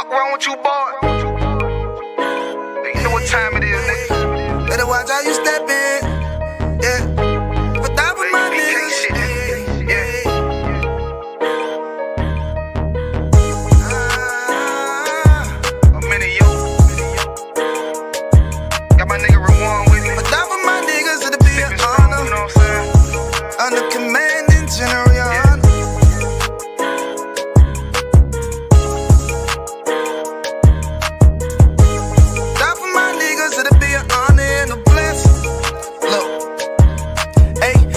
fuck wrong with you, boy? You know what time it is, nigga. Better watch how you step in. Yeah. But that was my niggas. Yeah. A minute, yo. Got my nigga Rewan with me. But that was my niggas, it'll be an honor. You know what I'm saying? Under commanding General.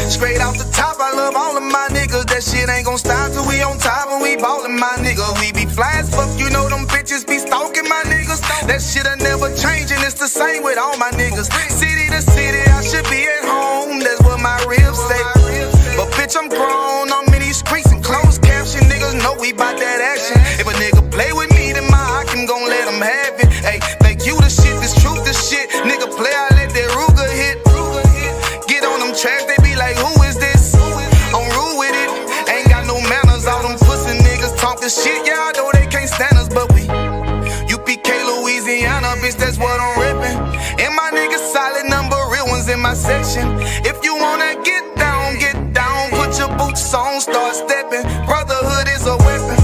Straight off the top, I love all of my niggas. That shit ain't gon' stop till we on top and we ballin', my nigga. We be fly as fuck, you know them bitches be stalking my niggas. That shit'll never change and it's the same with all my niggas. City to city, I should be at home, that's what my ribs say. But bitch, I'm grown, I'm in these streets and closed caption. Niggas know we bout that action. If a nigga play with me, then my hock, I'm gon' let him have it. Hey, think you the shit, this truth the shit. Nigga play, I let that Ruger hit. Get on them tracks, they be like, who is this? I'm rude with it, ain't got no manners. All them pussy niggas talking shit, yeah, I know they can't stand us, but we UPK Louisiana, bitch, that's what I'm rippin'. And my niggas solid number, real ones in my section. If you wanna get down, put your boots on, start steppin'. Brotherhood is a weapon.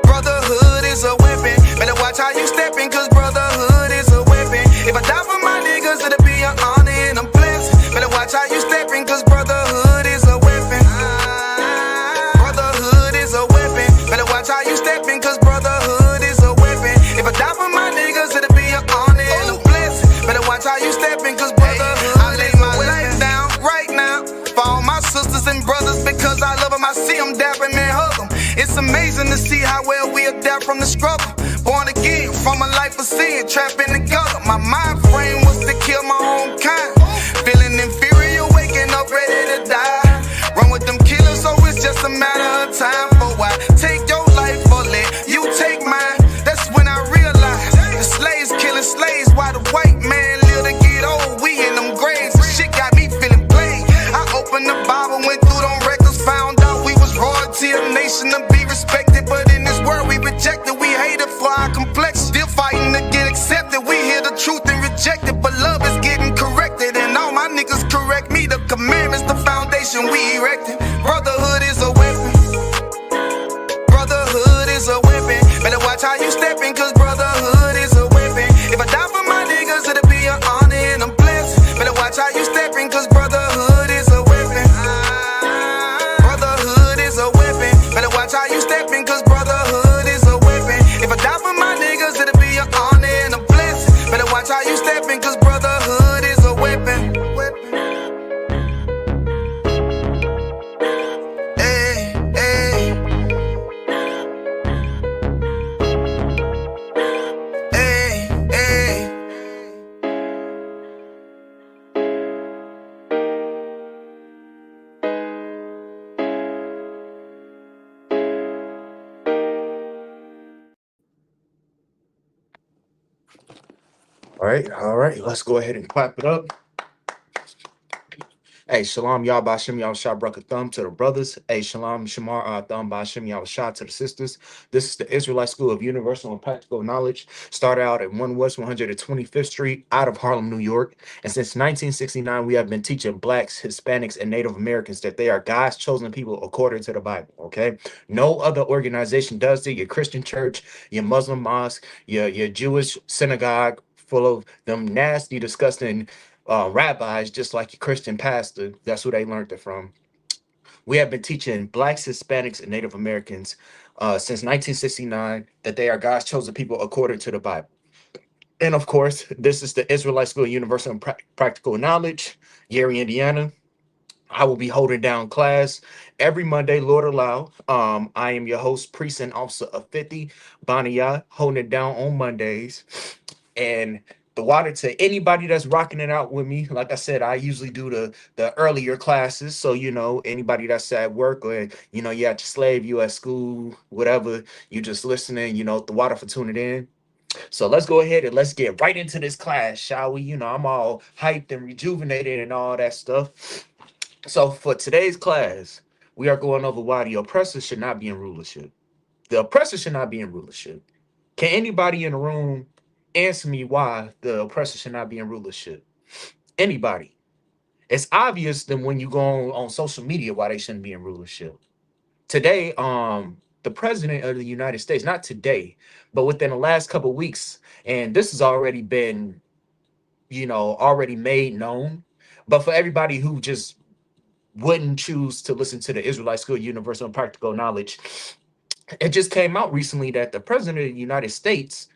Brotherhood is a weapon. Better watch how you steppin', cause brotherhood is a weapon. If I die for my niggas, it'll be an honor and a blessing. Better watch how you steppin', cause brotherhood is a weapon. Brotherhood is a weapon. Better watch how you steppin', cause brotherhood is a weapon. If I die for my niggas, it'll be an honor and a blessing. Better watch how you steppin', cause brotherhood I lay my life down right now for all my sisters and brothers, because I love them. I see them dapping and hug them. It's amazing to see how well we adapt from the struggle. Born again from a life of sin, trapped in the gutter. My mind frame was to kill my own kind. Feeling inferior, waking up ready to die. Run with them killers, so it's just a matter of time. For why take your life or let you take mine? That's when I realized the slaves killing slaves while the white man live to get old. We in them graves, and shit got me feeling played. I opened the Bible, went through them records, found out we was royalty, a nation to be respected. But in this world we rejected, we hated for our complexion. Still fighting to get accepted. We hear the truth and reject it, but love is getting corrected. And all my niggas correct me. The commandments, the foundation we erected. Brotherhood is a weapon. Brotherhood is a weapon. Better watch how you steppin', cause brotherhood is a weapon. If I die for my niggas, it'll be an honor and a blessing. Better watch how you steppin', cause brotherhood is a weapon. Brotherhood is a weapon. Better watch how you steppin', cause brotherhood is a weapon. If I die for my niggas, it'll be an honor and a blessing. Better watch how you steppin', cause brotherhood is a weapon. Hey, hey. Hey, hey. All right, let's go ahead and clap it up. Hey, shalom, y'all, Bashim, y'all, shot, bruck a thumb to the brothers. Hey, shalom, shamar, thumb, Bashim, y'all, shot to the sisters. This is the Israelite School of Universal and Practical Knowledge. Started out at 1 West 125th Street out of Harlem, New York. And since 1969, we have been teaching Blacks, Hispanics, and Native Americans that they are God's chosen people according to the Bible, okay? No other organization does it. Your Christian church, your Muslim mosque, your Jewish synagogue, full of them nasty, disgusting rabbis, just like your Christian pastor. That's who they learned it from. We have been teaching Blacks, Hispanics, and Native Americans since 1969 that they are God's chosen people according to the Bible. And of course, this is the Israelite School of Universal and Practical Knowledge, Gary, Indiana. I will be holding down class every Monday, Lord allow. I am your host, Priest and Officer of 50, Bonnia, holding it down on Mondays. And the water to anybody that's rocking it out with me. Like I said, I usually do the earlier classes. So, you know, anybody that's at work or, you know, you at your slave, you at school, whatever, you just listening, you know, the water for tuning in. So let's go ahead and let's get right into this class, shall we? You know, I'm all hyped and rejuvenated and all that stuff. So for today's class, we are going over why the oppressor should not be in rulership. The oppressor should not be in rulership. Can anybody in the room answer me why the oppressor should not be in rulership? Anybody? It's obvious that when you go on social media why they shouldn't be in rulership. Today, the president of the United States, not today, but within the last couple of weeks, and this has already been, already made known. But for everybody who just wouldn't choose to listen to the Israelite School of Universal and Practical Knowledge, it just came out recently that the president of the United States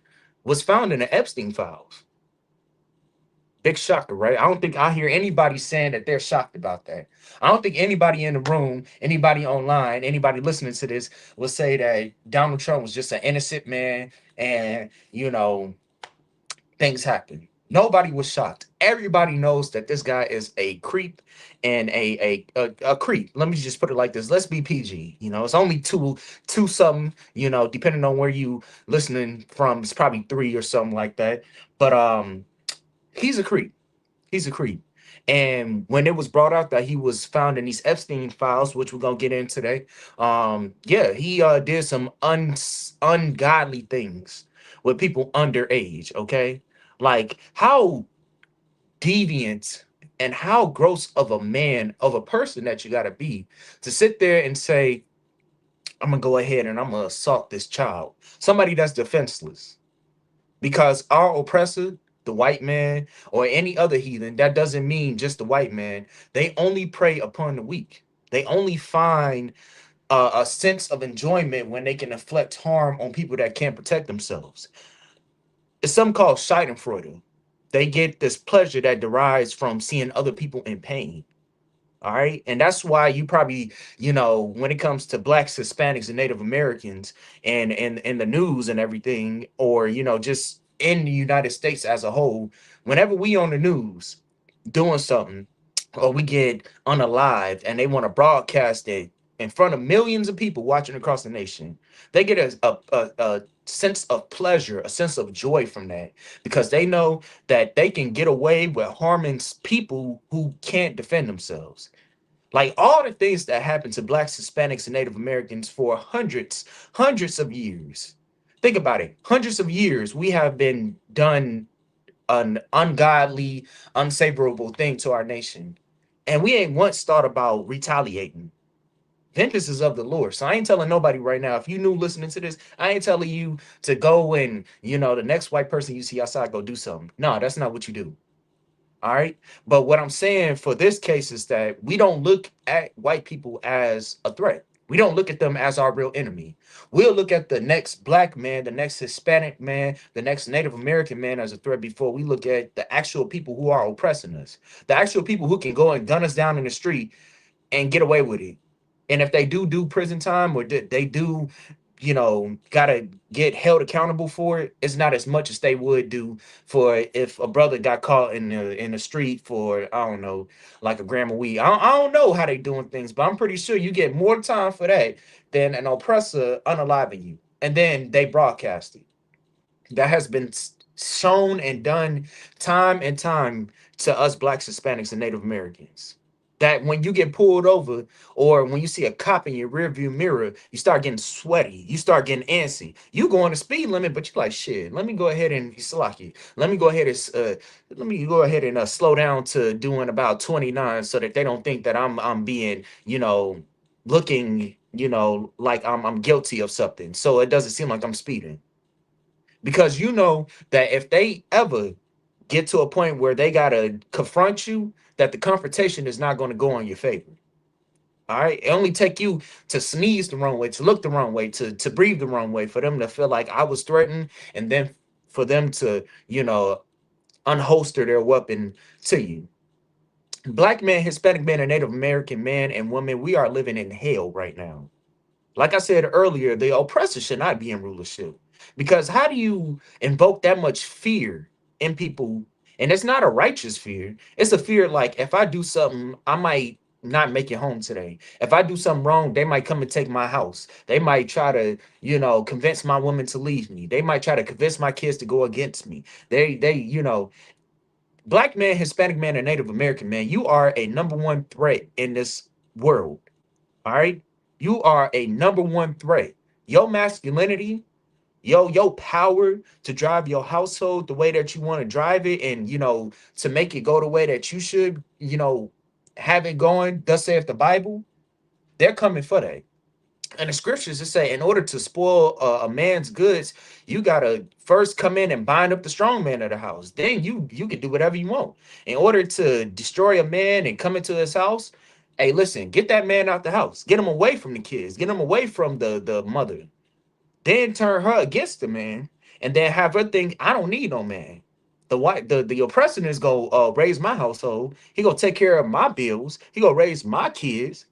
was found in the Epstein files. Big shocker, right? I don't think I hear anybody saying that they're shocked about that. I don't think anybody in the room, anybody online, anybody listening to this will say that Donald Trump was just an innocent man and, things happen. Nobody was shocked. Everybody knows that this guy is a creep and a creep. Let me just put it like this. Let's be PG. It's only two something. Depending on where you listening from, it's probably three or something like that. But he's a creep. He's a creep. And when it was brought out that he was found in these Epstein files, which we're gonna get in today, yeah, he did some ungodly things with people underage. Okay, like how deviant and how gross of a man of a person that you gotta be to sit there and say, "I'm gonna go ahead and I'm gonna assault this child," somebody that's defenseless. Because our oppressor, the white man, or any other heathen, that doesn't mean just the white man. They only prey upon the weak. They only find a sense of enjoyment when they can inflict harm on people that can't protect themselves. It's something called Schadenfreude. They get this pleasure that derives from seeing other people in pain. All right. And that's why you probably, when it comes to blacks, Hispanics, and Native Americans and in the news and everything, or, just in the United States as a whole, whenever we on the news doing something or we get unalived and they want to broadcast it in front of millions of people watching across the nation, they get a sense of pleasure, a sense of joy from that because they know that they can get away with harming people who can't defend themselves. Like all the things that happened to blacks, Hispanics, and Native Americans for hundreds of years. Think about it. Hundreds of years we have been done an ungodly, unsavorable thing to our nation. And we ain't once thought about retaliating. Vengeance is of the Lord. So I ain't telling nobody right now. If you new listening to this, I ain't telling you to go and, the next white person you see outside, go do something. No, that's not what you do. All right. But what I'm saying for this case is that we don't look at white people as a threat. We don't look at them as our real enemy. We'll look at the next black man, the next Hispanic man, the next Native American man as a threat before we look at the actual people who are oppressing us, the actual people who can go and gun us down in the street and get away with it. And if they do prison time or they do, gotta get held accountable for it, it's not as much as they would do for if a brother got caught in the street for, I don't know, like a gram of weed. I don't know how they doing things, but I'm pretty sure you get more time for that than an oppressor unaliving you. And then they broadcast it. That has been shown and done time and time to us blacks, Hispanics, and Native Americans. That when you get pulled over or when you see a cop in your rearview mirror, you start getting sweaty, you start getting antsy. You go on the speed limit, but you're like, shit, let me go ahead and Salaki. Let me go ahead and slow down to doing about 29 so that they don't think that I'm being, looking, like I'm guilty of something. So it doesn't seem like I'm speeding. Because you know that if they ever get to a point where they gotta confront you, that the confrontation is not going to go on your favor. All right. It only take you to sneeze the wrong way, to look the wrong way, to breathe the wrong way, for them to feel like I was threatened, and then for them to, unholster their weapon to you. Black man, Hispanic man, and Native American man and woman, we are living in hell right now. Like I said earlier, the oppressor should not be in rulership. Because how do you invoke that much fear in people? And it's not a righteous fear. It's a fear like if I do something, I might not make it home today. If I do something wrong, they might come and take my house. They might try to, convince my woman to leave me. They might try to convince my kids to go against me. Black man, Hispanic man, and Native American man, you are a number one threat in this world. All right. You are a number one threat. Your masculinity, your power to drive your household the way that you want to drive it, and to make it go the way that you should, have it going, thus saith the Bible, they're coming for that. And the scriptures just say, in order to spoil a man's goods, you gotta first come in and bind up the strong man of the house. Then you can do whatever you want. In order to destroy a man and come into his house, hey, listen, get that man out the house, get him away from the kids, get him away from the mother. Then turn her against the man, and then have her think, I don't need no man. The oppressor is gonna raise my household. He gonna take care of my bills. He gonna raise my kids.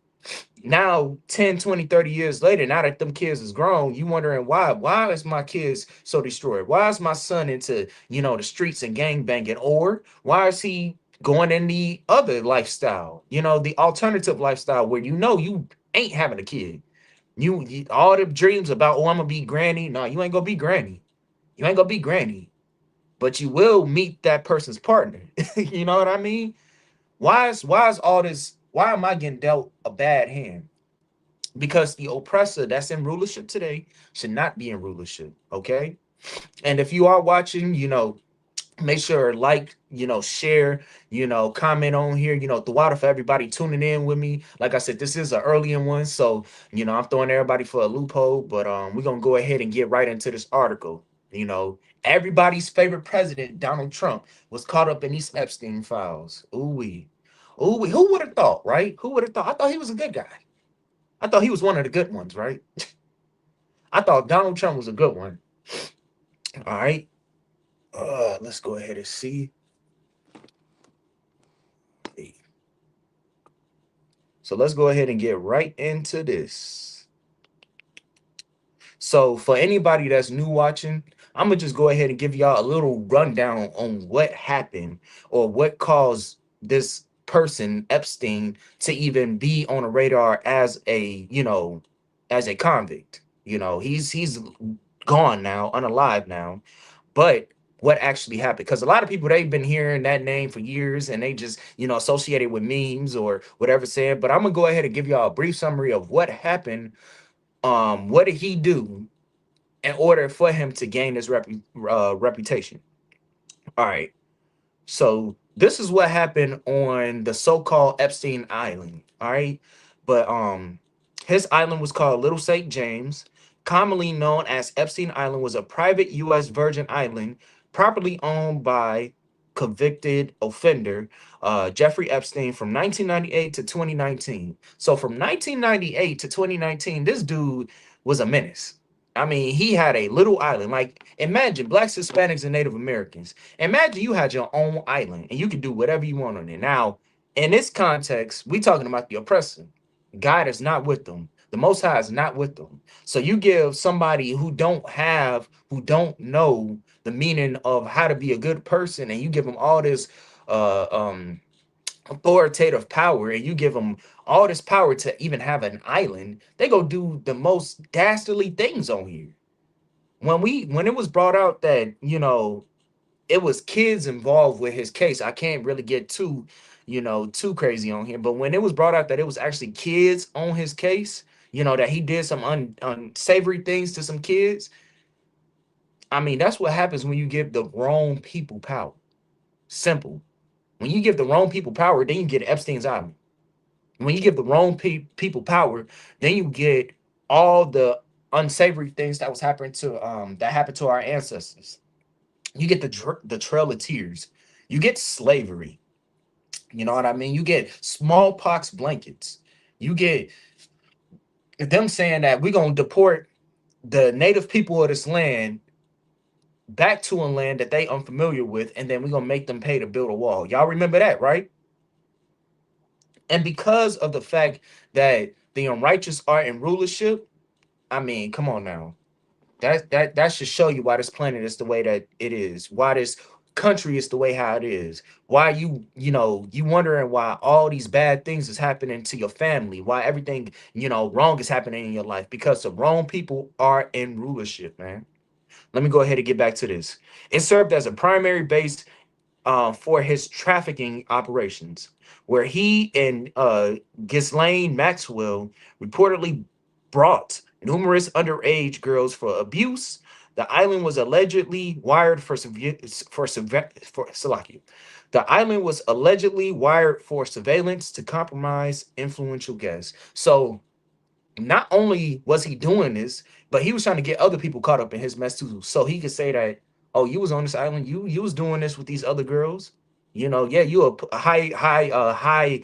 Now 10, 20, 30 years later, now that them kids is grown, you wondering why is my kids so destroyed? Why is my son into the streets and gang banging? Or why is he going in the other lifestyle, the alternative lifestyle, where you ain't having a kid? You all the dreams about, oh, I'm gonna be granny. No, you ain't gonna be granny. You ain't gonna be granny, but you will meet that person's partner. You know what I mean? Why is all this? Why am I getting dealt a bad hand? Because the oppressor that's in rulership today should not be in rulership. Okay. And if you are watching, make sure like, share, comment on here, throughout, for everybody tuning in with me. Like I said, this is an early one, so I'm throwing everybody for a loophole, but we're gonna go ahead and get right into this article. Everybody's favorite president, Donald Trump, was caught up in these Epstein files. Ooh wee. Ooh wee. Who would have thought, right? Who would have thought? I thought he was a good guy. I thought he was one of the good ones, right? I thought Donald Trump was a good one. All right. Let's go ahead and see. So let's go ahead and get right into this. So for anybody that's new watching, I'm gonna just go ahead and give y'all a little rundown on what happened, or what caused this person Epstein to even be on a radar as a convict. He's gone now, unalive now. But what actually happened? Because a lot of people, they've been hearing that name for years, and they just associate it with memes or whatever said. But I'm gonna go ahead and give y'all a brief summary of what happened. What did he do in order for him to gain this reputation? All right. So this is what happened on the so-called Epstein Island. All right. But his island was called Little St. James, commonly known as Epstein Island, was a private U.S. Virgin Island properly owned by convicted offender Jeffrey Epstein from 1998 to 2019. So from 1998 to 2019, this dude was a menace. I mean, he had a little island. Like, imagine Blacks, Hispanics, and Native Americans. Imagine you had your own island and you could do whatever you want on it. Now, in this context, we talking about the oppressor. God is not with them. The Most High is not with them. So you give somebody who don't know the meaning of how to be a good person, and you give them all this uh, um, authoritative power, and you give them all this power to even have an island, they go do the most dastardly things on here. When it was brought out that it was kids involved with his case, I can't really get too crazy on here, but when it was brought out that it was actually kids on his case, that he did some unsavory things to some kids. I mean, that's what happens when you give the wrong people power. Simple. When you give the wrong people power, then you get Epstein's Island. When you give the wrong people power, then you get all the unsavory things that happened to our ancestors. You get the Trail of Tears. You get slavery. You know what I mean? You get smallpox blankets. You get them saying that we're gonna deport the native people of this land back to a land that they unfamiliar with, and then we're gonna make them pay to build a wall. Y'all remember that, right? And because of the fact that the unrighteous are in rulership, I mean, come on now. That should show you why this planet is the way that it is. Why this country is the way how it is. Why you wondering why all these bad things is happening to your family. Why everything wrong is happening in your life, because the wrong people are in rulership, man. Let me go ahead and get back to this. It served as a primary base for his trafficking operations, where he and Ghislaine Maxwell reportedly brought numerous underage girls for abuse. The island was allegedly wired for Salaki. The island was allegedly wired for surveillance to compromise influential guests. So not only was he doing this, but he was trying to get other people caught up in his mess too. So he could say that, oh, you was on this island, you was doing this with these other girls. Yeah, you a high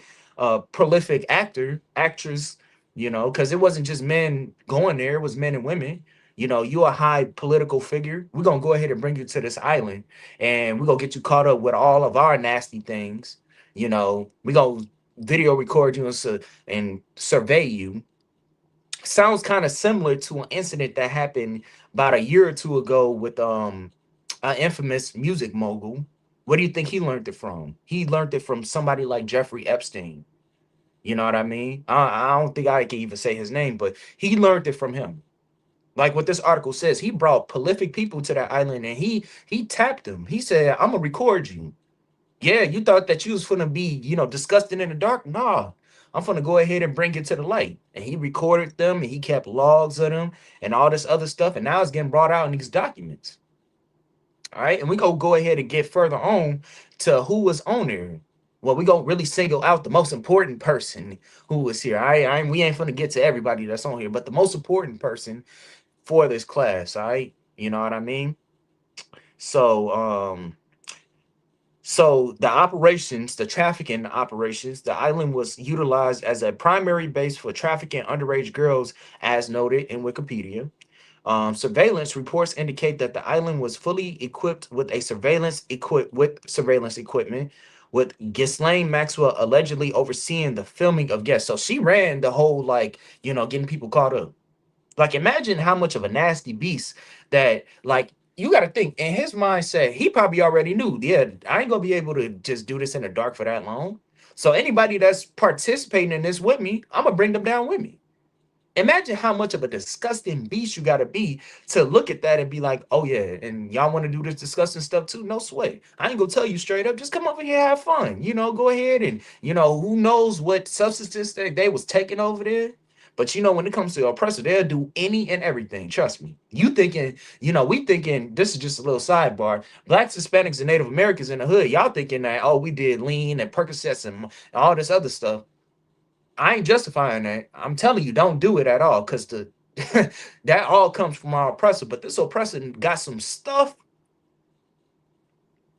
prolific actress, because it wasn't just men going there, it was men and women. You a high political figure. We're gonna go ahead and bring you to this island and we're gonna get you caught up with all of our nasty things. We gonna video record you and survey you. Sounds kind of similar to an incident that happened about a year or two ago with an infamous music mogul. What do you think he learned it from? He learned it from somebody like Jeffrey Epstein. You know what I mean? I don't think I can even say his name, but he learned it from him. Like what this article says, he brought prolific people to that island and he tapped them. He said, "I'm gonna record you." Yeah, you thought that you was gonna be, disgusting in the dark? Nah, I'm gonna go ahead and bring it to the light. And he recorded them and he kept logs of them and all this other stuff. And now it's getting brought out in these documents. All right. And we go ahead and get further on to who was on there. Well, we gonna really single out the most important person who was here. We ain't gonna get to everybody that's on here, but the most important person for this class, all right? You know what I mean? So the operations, the trafficking operations, the island was utilized as a primary base for trafficking underage girls, as noted in Wikipedia. Surveillance reports indicate that the island was fully equipped with surveillance equipment, with Ghislaine Maxwell allegedly overseeing the filming of guests. So she ran the whole getting people caught up. Like, imagine how much of a nasty beast that, like, you got to think in his mindset, he probably already knew, yeah, I ain't gonna be able to just do this in the dark for that long. So anybody that's participating in this with me, I'm gonna bring them down with me. Imagine how much of a disgusting beast you got to be to look at that and be like, oh yeah, and y'all want to do this disgusting stuff too? No sweat. I ain't gonna tell you straight up. Just come over here, have fun. Go ahead and who knows what substances that they was taking over there. But when it comes to oppressor, they'll do any and everything. Trust me. You thinking, we thinking this is just a little sidebar. Blacks, Hispanics, and Native Americans in the hood, y'all thinking that, oh, we did lean and Percocets and all this other stuff. I ain't justifying that. I'm telling you, don't do it at all, because the that all comes from our oppressor. But this oppressor got some stuff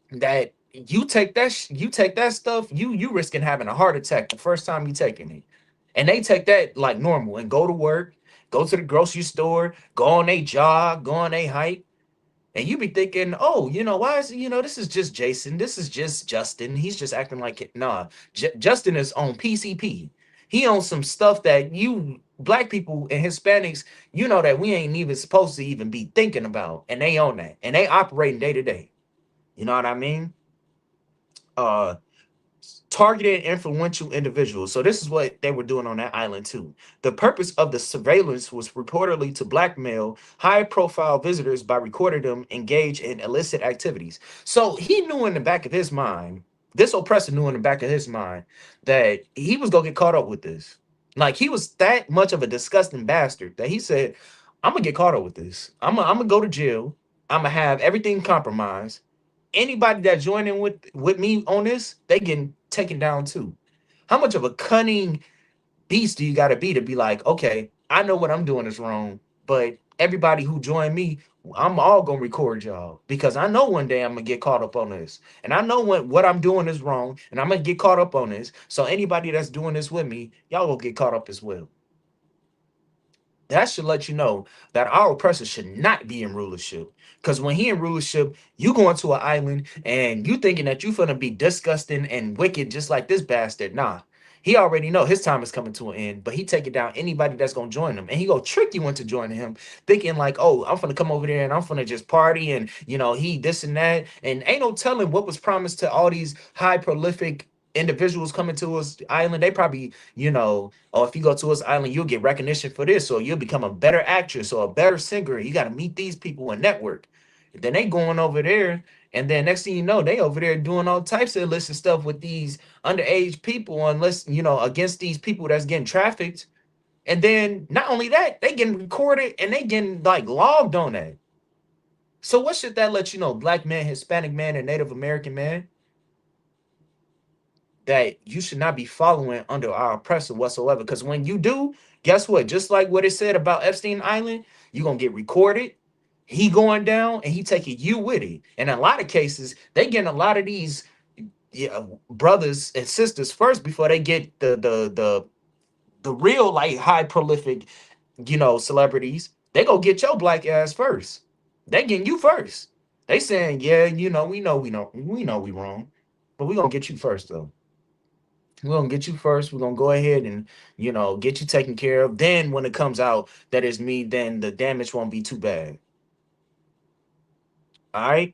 that you take that stuff, you risking having a heart attack the first time you taking it. And they take that like normal and go to work, go to the grocery store, go on a jog, go on a hike. And you be thinking, oh, why is this is just Jason, this is just Justin. He's just acting like it. Nah, Justin is on PCP. He on some stuff that you black people and Hispanics, that we ain't even supposed to even be thinking about. And they own that. And they operating day to day. You know what I mean? Uh Targeted influential individuals. So this is what they were doing on that island too. The purpose of the surveillance was reportedly to blackmail high-profile visitors by recording them engage in illicit activities. So he knew in the back of his mind, this oppressor knew in the back of his mind that he was gonna get caught up with this. Like, he was that much of a disgusting bastard that he said, I'm gonna get caught up with this. I'm gonna go to jail. I'm gonna have everything compromised. Anybody that join in with me on this, they getting taken down too. How much of a cunning beast do you got to be like, okay, I know what I'm doing is wrong, but everybody who join me, I'm all gonna record y'all, because I know one day I'm gonna get caught up on this, and I know what I'm doing is wrong, and I'm gonna get caught up on this. So anybody that's doing this with me, y'all will get caught up as well. That should let you know that our oppressor should not be in rulership. Because when he in rulership, you going to an island and you thinking that you finna be disgusting and wicked just like this bastard. Nah. He already know his time is coming to an end, but he taking down anybody that's gonna join him. And he gonna trick you into joining him, thinking like, oh, I'm gonna come over there and I'm gonna just party and he this and that. And ain't no telling what was promised to all these high prolific individuals coming to his island. They probably, oh, if you go to his island, you'll get recognition for this, or you'll become a better actress or a better singer. You got to meet these people and network. Then they going over there, and then next thing you know, they over there doing all types of illicit stuff with these underage people, unless against these people that's getting trafficked. And then not only that, they getting recorded and they getting like logged on that. So what should that let you know, black man, Hispanic man, and Native American man, that you should not be following under our oppressor whatsoever? Because when you do, guess what? Just like what it said about Epstein Island, you're gonna get recorded. He going down and he taking you with it. And in a lot of cases, they getting a lot of these, yeah, brothers and sisters first before they get the real like high prolific, celebrities. They go get your black ass first. They getting you first. They saying, yeah, we know we wrong, but we gonna get you first though. We're gonna get you first. We're gonna go ahead and get you taken care of. Then when it comes out that it's me, then the damage won't be too bad. All right.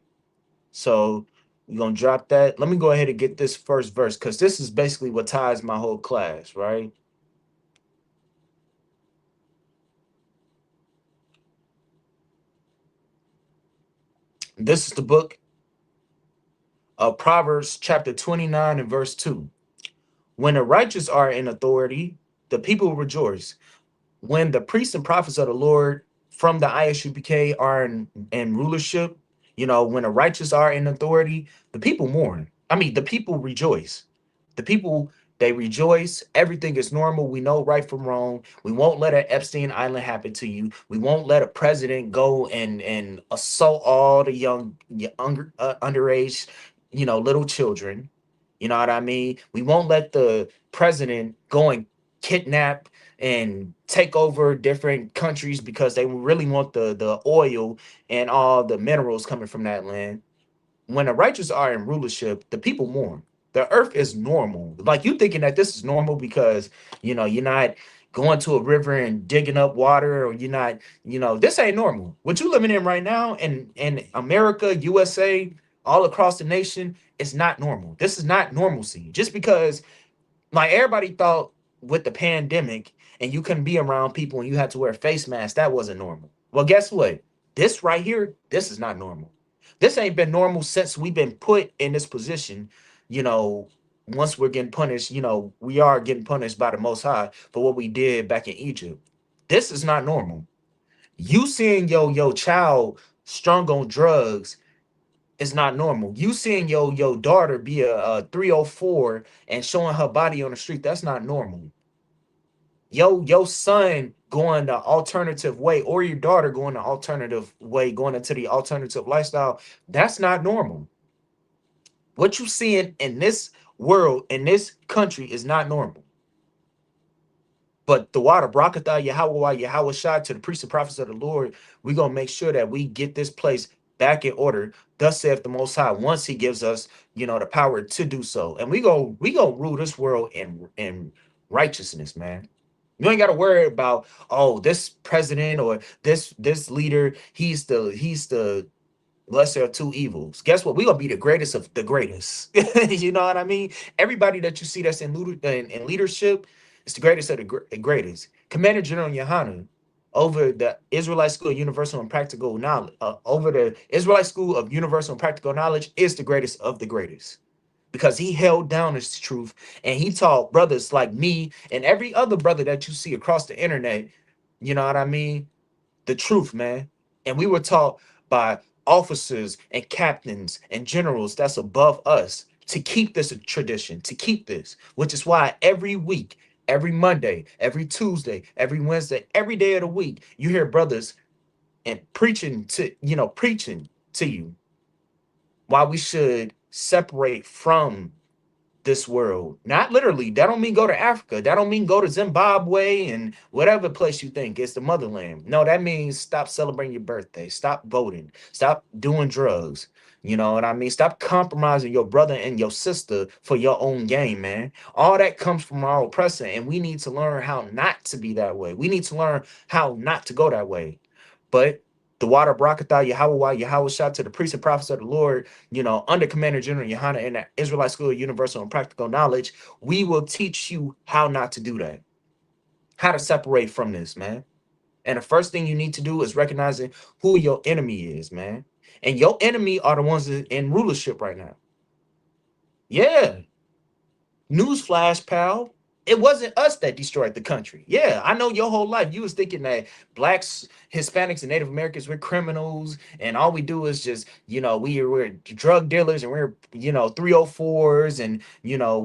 So we're gonna drop that. Let me go ahead and get this first verse because this is basically what ties my whole class, right? This is the book of Proverbs, chapter 29 and verse 2. When the righteous are in authority, the people rejoice. When the priests and prophets of the Lord from the Isupk are in rulership, when the righteous are in authority, the people mourn. I mean, the people rejoice. The people, they rejoice. Everything is normal. We know right from wrong. We won't let an Epstein Island happen to you. We won't let a president go and assault all the underage, little children. You know what I mean? We won't let the president go and kidnap and take over different countries because they really want the oil and all the minerals coming from that land. When the righteous are in rulership, the people mourn. The earth is normal. Like you thinking that this is normal because you're not going to a river and digging up water, or you're not, this ain't normal. What you living in right now in America, USA, all across the nation, it's not normal. This is not normalcy. Just because like everybody thought with the pandemic and you couldn't be around people and you had to wear a face mask, that wasn't normal. Well, guess what? This right here, this is not normal. This ain't been normal since we've been put in this position. You know, once we're getting punished, we are getting punished by the Most High for what we did back in Egypt. This is not normal. You seeing your child strung on drugs is not normal. You seeing your daughter be a 304 and showing her body on the street, that's not normal. Your son going the alternative way, or your daughter going the alternative way, going into the alternative lifestyle, that's not normal. What you seeing in this world, in this country, is not normal. But the water, Brakatha, Yahweh, Yahweh Shai, to the priests and prophets of the Lord, we're going to make sure that we get this place back in order. Thus saith the Most High, once he gives us, the power to do so. And we go rule this world in righteousness, man. You ain't got to worry about, oh, this president or this leader, he's the lesser of two evils. Guess what? We're gonna be the greatest of the greatest. You know what I mean? Everybody that you see that's in leadership is the greatest of the greatest. Commander General Yohana over the Israelite School of Universal and Practical Knowledge, over the Israelite School of Universal and Practical Knowledge, is the greatest of the greatest. Because he held down his truth and he taught brothers like me and every other brother that you see across the internet, you know what I mean? The truth, man. And we were taught by officers and captains and generals that's above us to keep this a tradition, to keep this, which is why every week, every Monday, every Tuesday, every Wednesday, every day of the week, you hear brothers and preaching to you why we should separate from this world. Not literally. That don't mean go to Africa. That don't mean go to Zimbabwe and whatever place you think is the motherland. No, that means stop celebrating your birthday. Stop voting. Stop doing drugs. You know what I mean? Stop compromising your brother and your sister for your own gain, man. All that comes from our oppressor, and we need to learn how not to be that way. We need to learn how not to go that way. But the water Brakatha, Yahweh, Yahweh shout to the priests and prophets of the Lord, under Commander General Yohana in the Israelite School of Universal and Practical Knowledge, we will teach you how not to do that, how to separate from this, man. And the first thing you need to do is recognizing who your enemy is, man. And your enemy are the ones that in rulership right now. Yeah. Newsflash, pal. It wasn't us that destroyed the country. Yeah, I know your whole life you was thinking that blacks, Hispanics, and Native Americans we're criminals, and all we do is just we're drug dealers and we're 304s and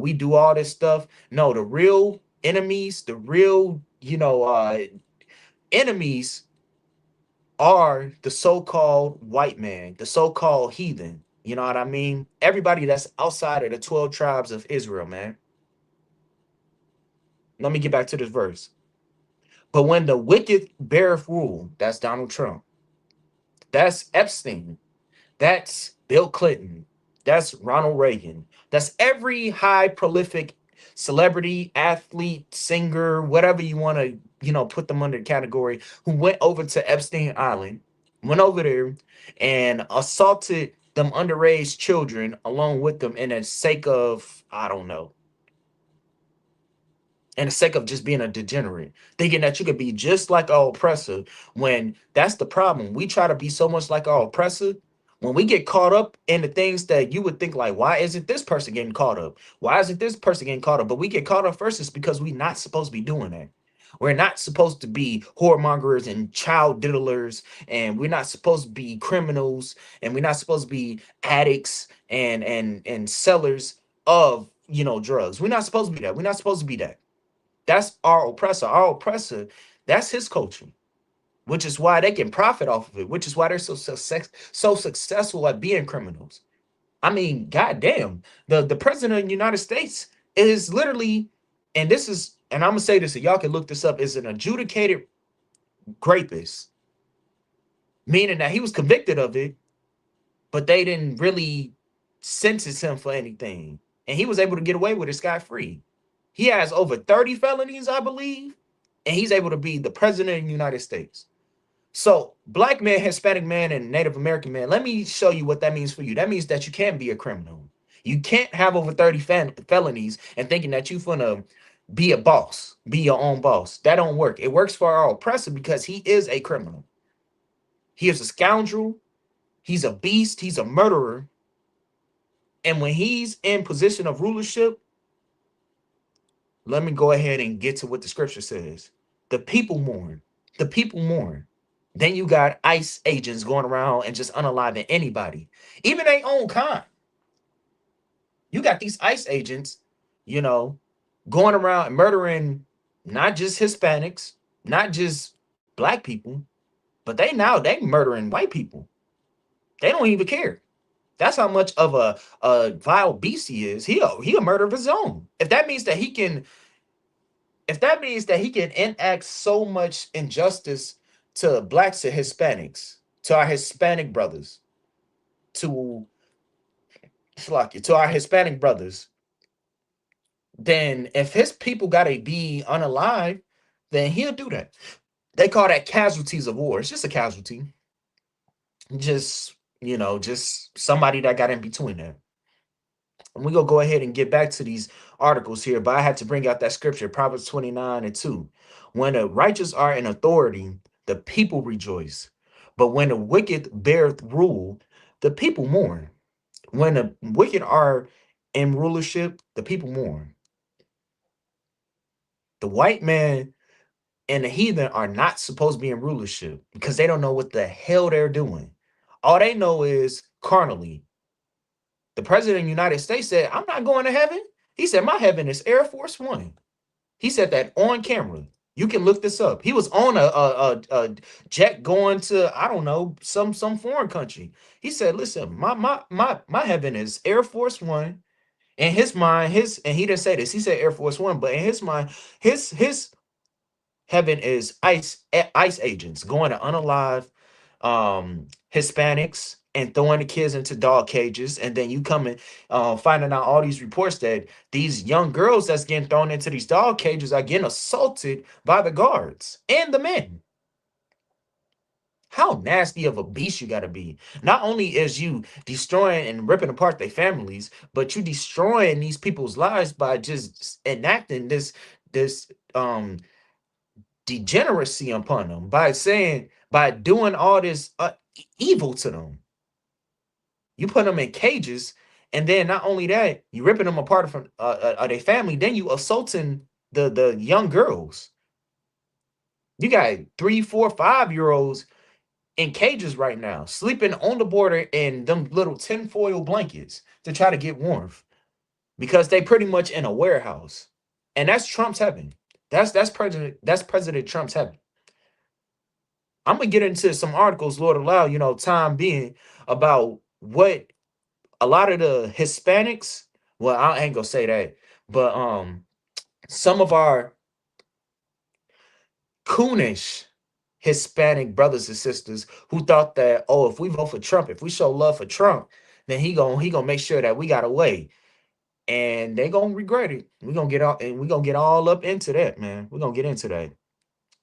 we do all this stuff. No, the real enemies, the real enemies are the so-called white man, the so-called heathen. You know what I mean? Everybody that's outside of the 12 tribes of Israel, man. Let me get back to this verse. But when the wicked beareth rule, that's Donald Trump, that's Epstein, that's Bill Clinton, that's Ronald Reagan, that's every high prolific celebrity, athlete, singer, whatever you want to, put them under the category, who went over to Epstein Island, went over there and assaulted them underage children along with them in the sake of, I don't know, and the sake of just being a degenerate, thinking that you could be just like our oppressor. When that's the problem, we try to be so much like our oppressor. When we get caught up in the things that you would think like, why isn't this person getting caught up? Why isn't this person getting caught up? But we get caught up first is because we're not supposed to be doing that. We're not supposed to be whoremongers and child diddlers, and we're not supposed to be criminals, and we're not supposed to be addicts and sellers of drugs. We're not supposed to be that. We're not supposed to be that. That's our oppressor. Our oppressor, that's his culture, which is why they can profit off of it, which is why they're so successful at being criminals. I mean, goddamn, the president of the United States is literally, and I'm gonna say this, so y'all can look this up, is an adjudicated rapist, meaning that he was convicted of it, but they didn't really sentence him for anything, and he was able to get away with it scot free. He has over 30 felonies, I believe, and he's able to be the president of the United States. So, black man, Hispanic man, and Native American man, let me show you what that means for you. That means that you can't be a criminal. You can't have over 30 felonies and thinking that you're gonna be a boss, be your own boss. That don't work. It works for our oppressor because he is a criminal. He is a scoundrel. He's a beast. He's a murderer. And when he's in position of rulership, let me go ahead and get to what the scripture says. The people mourn. The people mourn. Then you got ICE agents going around and just unaliving anybody, even their own kind. You got these ICE agents, going around and murdering not just Hispanics, not just black people, but they murdering white people. They don't even care. That's how much of a vile beast he is. He a murder of his own. If that means that he can enact so much injustice to blacks and Hispanics, to our Hispanic brothers, to to our Hispanic brothers, then if his people gotta be unalive, then he'll do that. They call that casualties of war. It's just a casualty. Just, just somebody that got in between them. And we're gonna go ahead and get back to these articles here, but I had to bring out that scripture, Proverbs 29:2. When the righteous are in authority, the people rejoice. But when the wicked beareth rule, the people mourn. When the wicked are in rulership, the people mourn. The white man and the heathen are not supposed to be in rulership because they don't know what the hell they're doing. All they know is carnally. The president of the United States said, I'm not going to heaven. He said, my heaven is Air Force One. He said that on camera. You can look this up. He was on a jet going to, I don't know, some foreign country. He said, listen, my heaven is Air Force One. In his mind, and he didn't say this, he said Air Force One, but in his mind, his heaven is ICE agents going to unalive Hispanics and throwing the kids into dog cages, and then you coming finding out all these reports that these young girls that's getting thrown into these dog cages are getting assaulted by the guards and the men. How nasty of a beast you got to be. Not only is you destroying and ripping apart their families, but you destroying these people's lives by just enacting this degeneracy upon them, by doing all this evil to them. You put them in cages, and then not only that, you ripping them apart from their family, then you assaulting the young girls. You got 3, 4, 5 year olds in cages right now, sleeping on the border in them little tinfoil blankets to try to get warmth because they pretty much in a warehouse. And that's Trump's heaven. That's President Trump's heaven. I'm gonna get into some articles, Lord allow, time being, about what a lot of the Hispanics, well, I ain't gonna say that, but some of our coonish Hispanic brothers and sisters who thought that, oh, if we vote for Trump, if we show love for Trump, then he gonna make sure that we got away, and they gonna regret it. We gonna get all up into that, man. We're gonna get into that.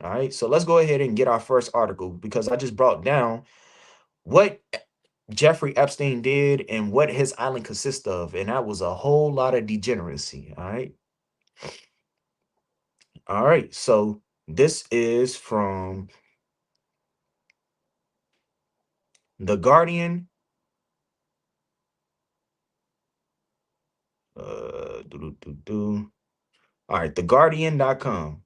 All right, so let's go ahead and get our first article because I just brought down what Jeffrey Epstein did and what his island consists of, and that was a whole lot of degeneracy. All right. So this is from the Guardian. All right, theguardian.com.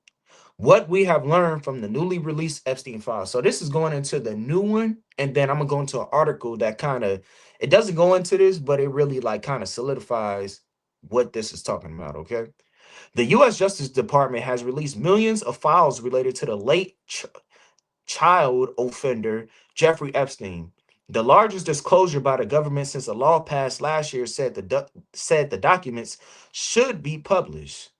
What we have learned from the newly released Epstein files. So this is going into the new one, and then I'm gonna go into an article that kind of, it doesn't go into this, but it really like kind of solidifies what this is talking about. Okay. The U.S. Justice Department has released millions of files related to the late child offender Jeffrey Epstein. The largest disclosure by the government since a law passed last year said the documents should be published.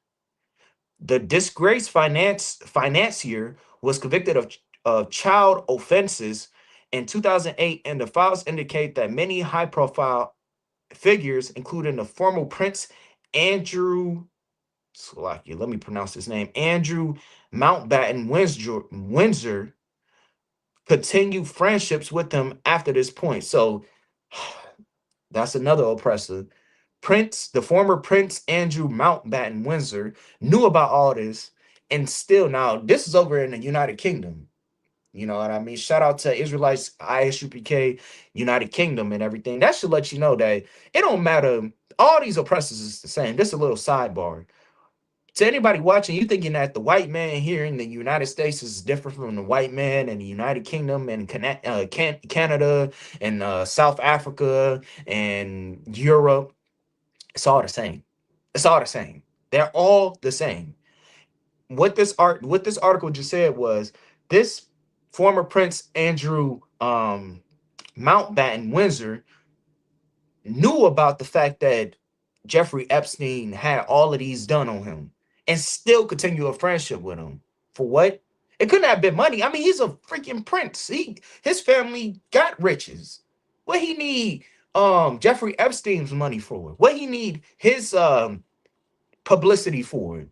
The disgraced financier was convicted of child offenses in 2008, and the files indicate that many high-profile figures, including the former Prince Andrew, let me pronounce his name, Andrew Mountbatten Windsor, continue friendships with him after this point. So that's another oppressor. The former Prince Andrew Mountbatten Windsor knew about all this, and still now this is over in the United Kingdom. You know what I mean? Shout out to Israelites, Isupk, United Kingdom, and everything. That should let you know that it don't matter. All these oppressors is the same. This is a little sidebar. To anybody watching, you thinking that the white man here in the United States is different from the white man in the United Kingdom and Canada and South Africa and Europe. It's all the same. It's all the same. They're all the same. What this article just said was this former Prince Andrew Mountbatten Windsor knew about the fact that Jeffrey Epstein had all of these done on him and still continue a friendship with him. For what? It couldn't have been money. I mean, he's a freaking prince. His family got riches. What he need Jeffrey Epstein's money for? What he need his publicity for?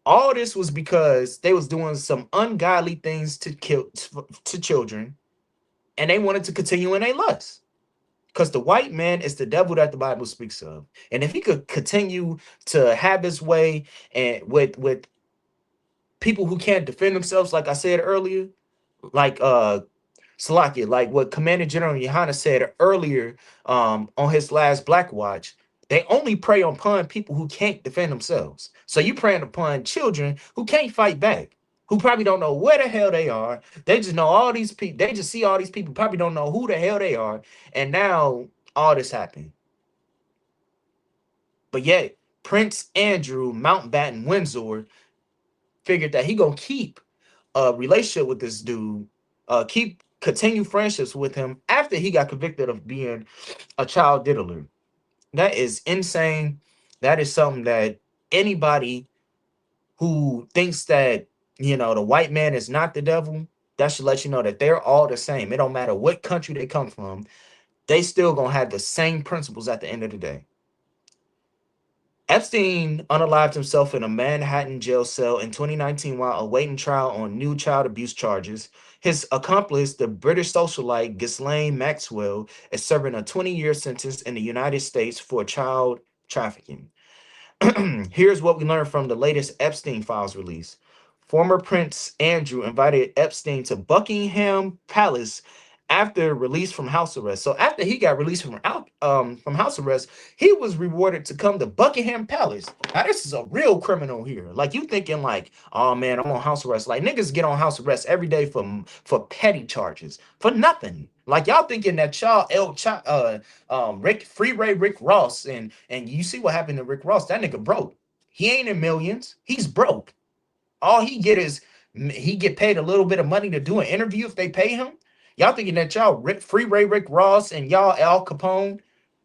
All this was because they was doing some ungodly things to children, and they wanted to continue in their lust. Because the white man is the devil that the Bible speaks of. And if he could continue to have his way and with people who can't defend themselves, like I said earlier, like Salakia, like what Commander General Yohana said earlier on his last Black Watch, they only prey upon people who can't defend themselves. So you preying upon children who can't fight back, who probably don't know where the hell they are. They just know all these people. They just see all these people, probably don't know who the hell they are. And now all this happened. But yet, Prince Andrew Mountbatten Windsor figured that he gonna keep a relationship with this dude, continue friendships with him after he got convicted of being a child diddler. That is insane. That is something that anybody who thinks that, the white man is not the devil, that should let you know that they're all the same. It don't matter what country they come from, they still gonna have the same principles at the end of the day. Epstein unalived himself in a Manhattan jail cell in 2019 while awaiting trial on new child abuse charges. His accomplice, the British socialite Ghislaine Maxwell, is serving a 20-year sentence in the United States for child trafficking. Here's what we learned from the latest Epstein files release. Former Prince Andrew invited Epstein to Buckingham Palace after release from house arrest. So after he got released from house arrest, he was rewarded to come to Buckingham Palace. Now this is a real criminal here. Like you thinking like, oh man, I'm on house arrest. Like niggas get on house arrest every day for petty charges for nothing. Like y'all thinking that y'all Rick Ross and you see what happened to Rick Ross. That nigga broke. He ain't in millions. He's broke. All he get is he get paid a little bit of money to do an interview if they pay him. Y'all thinking that y'all Rick Ross and y'all Al Capone?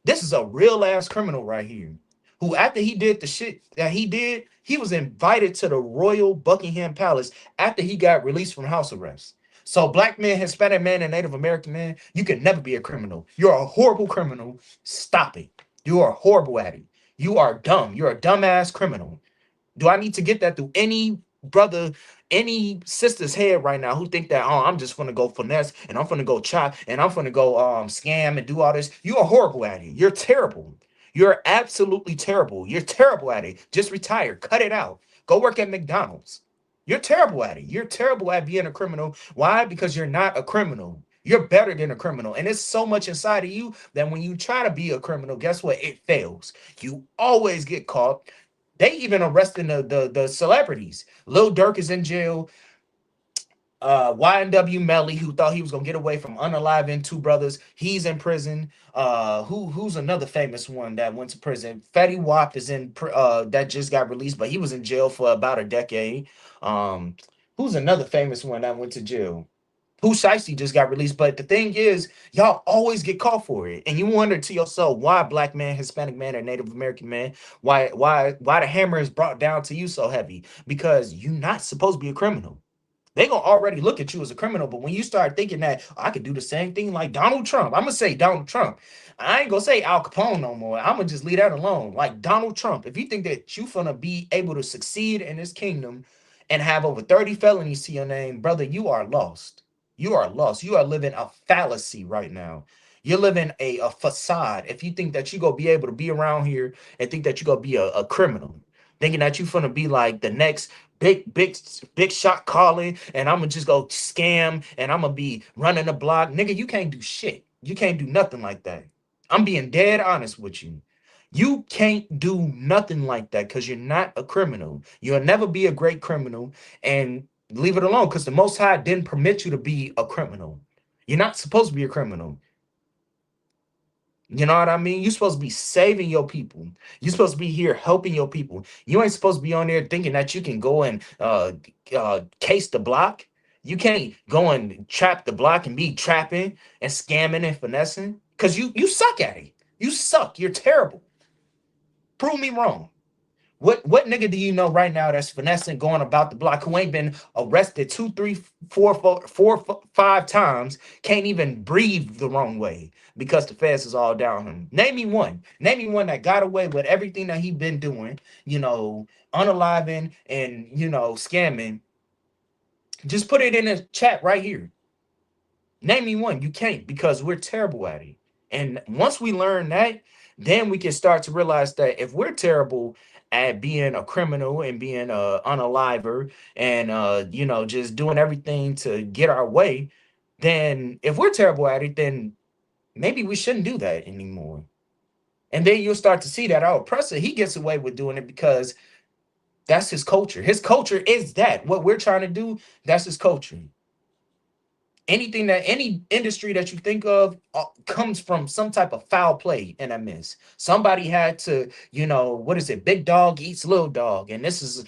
This is a real ass criminal right here. Who after he did the shit that he did, he was invited to the Royal Buckingham Palace after he got released from house arrest. So black man, Hispanic man, and Native American man, you can never be a criminal. You're a horrible criminal. Stop it. You are horrible at it. You are dumb. You're a dumbass criminal. Do I need to get that through any brother, any sister's head right now who think that, oh, I'm just gonna go finesse and I'm gonna go chop and I'm gonna go scam and do all this? You are horrible at it. You're terrible. You're absolutely terrible. You're terrible at it. Just retire. Cut it out. Go work at McDonald's. You're terrible at it. You're terrible at being a criminal. Why? Because you're not a criminal. You're better than a criminal. And it's so much inside of you that when you try to be a criminal, guess what? It fails. You always get caught. They even arresting the celebrities. Lil Durk is in jail. YNW Melly, who thought he was gonna get away from unaliving two brothers, he's in prison. Who's another famous one that went to prison? Fetty Wap is that just got released, but he was in jail for about a decade. Who's another famous one that went to jail? Who Shiesty just got released. But the thing is, y'all always get caught for it. And you wonder to yourself, why black man, Hispanic man, or Native American man, why the hammer is brought down to you so heavy? Because you're not supposed to be a criminal. They gonna already look at you as a criminal. But when you start thinking that, oh, I could do the same thing like Donald Trump, I'm gonna say Donald Trump. I ain't gonna say Al Capone no more. I'm gonna just leave that alone. Like Donald Trump, if you think that you gonna be able to succeed in this kingdom and have over 30 felonies to your name, brother, you are lost. You are lost. You are living a fallacy right now. You're living a facade. If you think that you're gonna be able to be around here and think that you're gonna be a criminal, thinking that you're gonna be like the next big shot calling, and I'm gonna just go scam and I'm gonna be running the block. Nigga, you can't do shit. You can't do nothing like that. I'm being dead honest with you. You can't do nothing like that because you're not a criminal. You'll never be a great criminal, and leave it alone because the Most High didn't permit you to be a criminal. You're not supposed to be a criminal. You know what I mean? You're supposed to be saving your people. You're supposed to be here helping your people. You ain't supposed to be on there thinking that you can go and case the block. You can't go and trap the block and be trapping and scamming and finessing because you suck at it. You suck. You're terrible. Prove me wrong. What nigga do you know right now that's finessing going about the block who ain't been arrested 2, 3, 4, 5 times, can't even breathe the wrong way because the feds is all down him? Name me one. Name me one that got away with everything that he been doing, unaliving and scamming. Just put it in the chat right here. Name me one. You can't because we're terrible at it. And once we learn that, then we can start to realize that if we're terrible at being a criminal and being a unaliver and just doing everything to get our way, then if we're terrible at it, then maybe we shouldn't do that anymore. And then you'll start to see that our oppressor, he gets away with doing it because that's his culture. His culture is that. What we're trying to do, that's his culture. Anything that any industry that you think of comes from some type of foul play in a miss. Somebody had to, what is it? Big dog eats little dog. And this is,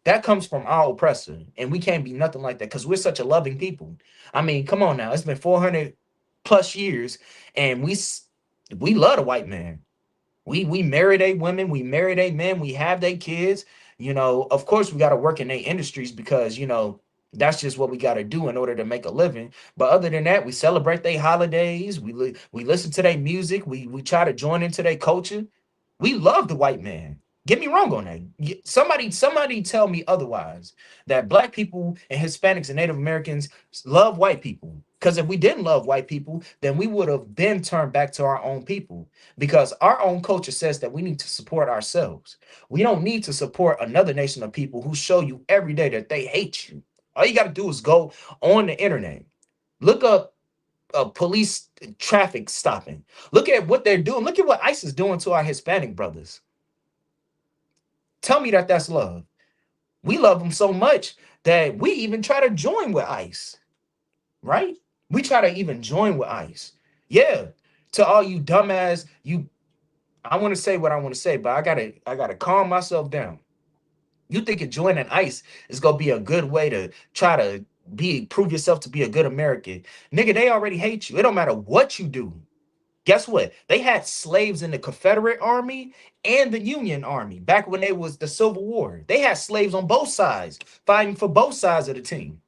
that comes from our oppressor. And we can't be nothing like that because we're such a loving people. I mean, come on now. It's been 400 plus years and we love the white man. We marry their women, we marry their men, we have their kids. Of course we got to work in their industries because, that's just what we got to do in order to make a living. But other than that, we celebrate their holidays. We listen to their music. We try to join into their culture. We love the white man. Get me wrong on that. Somebody tell me otherwise, that black people and Hispanics and Native Americans love white people. Because if we didn't love white people, then we would have been turned back to our own people. Because our own culture says that we need to support ourselves. We don't need to support another nation of people who show you every day that they hate you. All you got to do is go on the internet, look up police traffic stopping. Look at what they're doing. Look at what ICE is doing to our Hispanic brothers. Tell me that that's love. We love them so much that we even try to join with ICE, right? We try to even join with ICE. Yeah. To all you dumbass, I want to say what I want to say, but I gotta calm myself down. You thinking joining ICE is gonna be a good way to try to prove yourself to be a good American. Nigga, they already hate you. It don't matter what you do. Guess what? They had slaves in the Confederate Army and the Union Army back when they was the Civil War. They had slaves on both sides, fighting for both sides of the team.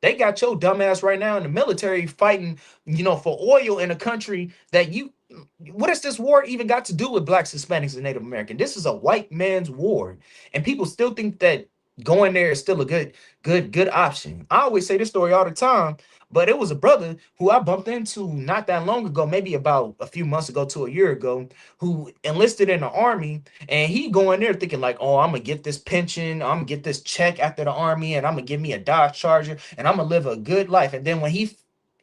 They got your dumbass right now in the military fighting, for oil in a country that what has this war even got to do with blacks, Hispanics, and Native American? This is a white man's war. And people still think that going there is still a good option. I always say this story all the time, but it was a brother who I bumped into not that long ago, maybe about a few months ago to a year ago, who enlisted in the army, and he going there thinking like, oh, I'm gonna get this pension, I'm gonna get this check after the army, and I'm gonna give me a Dodge Charger, and I'm gonna live a good life. And then when he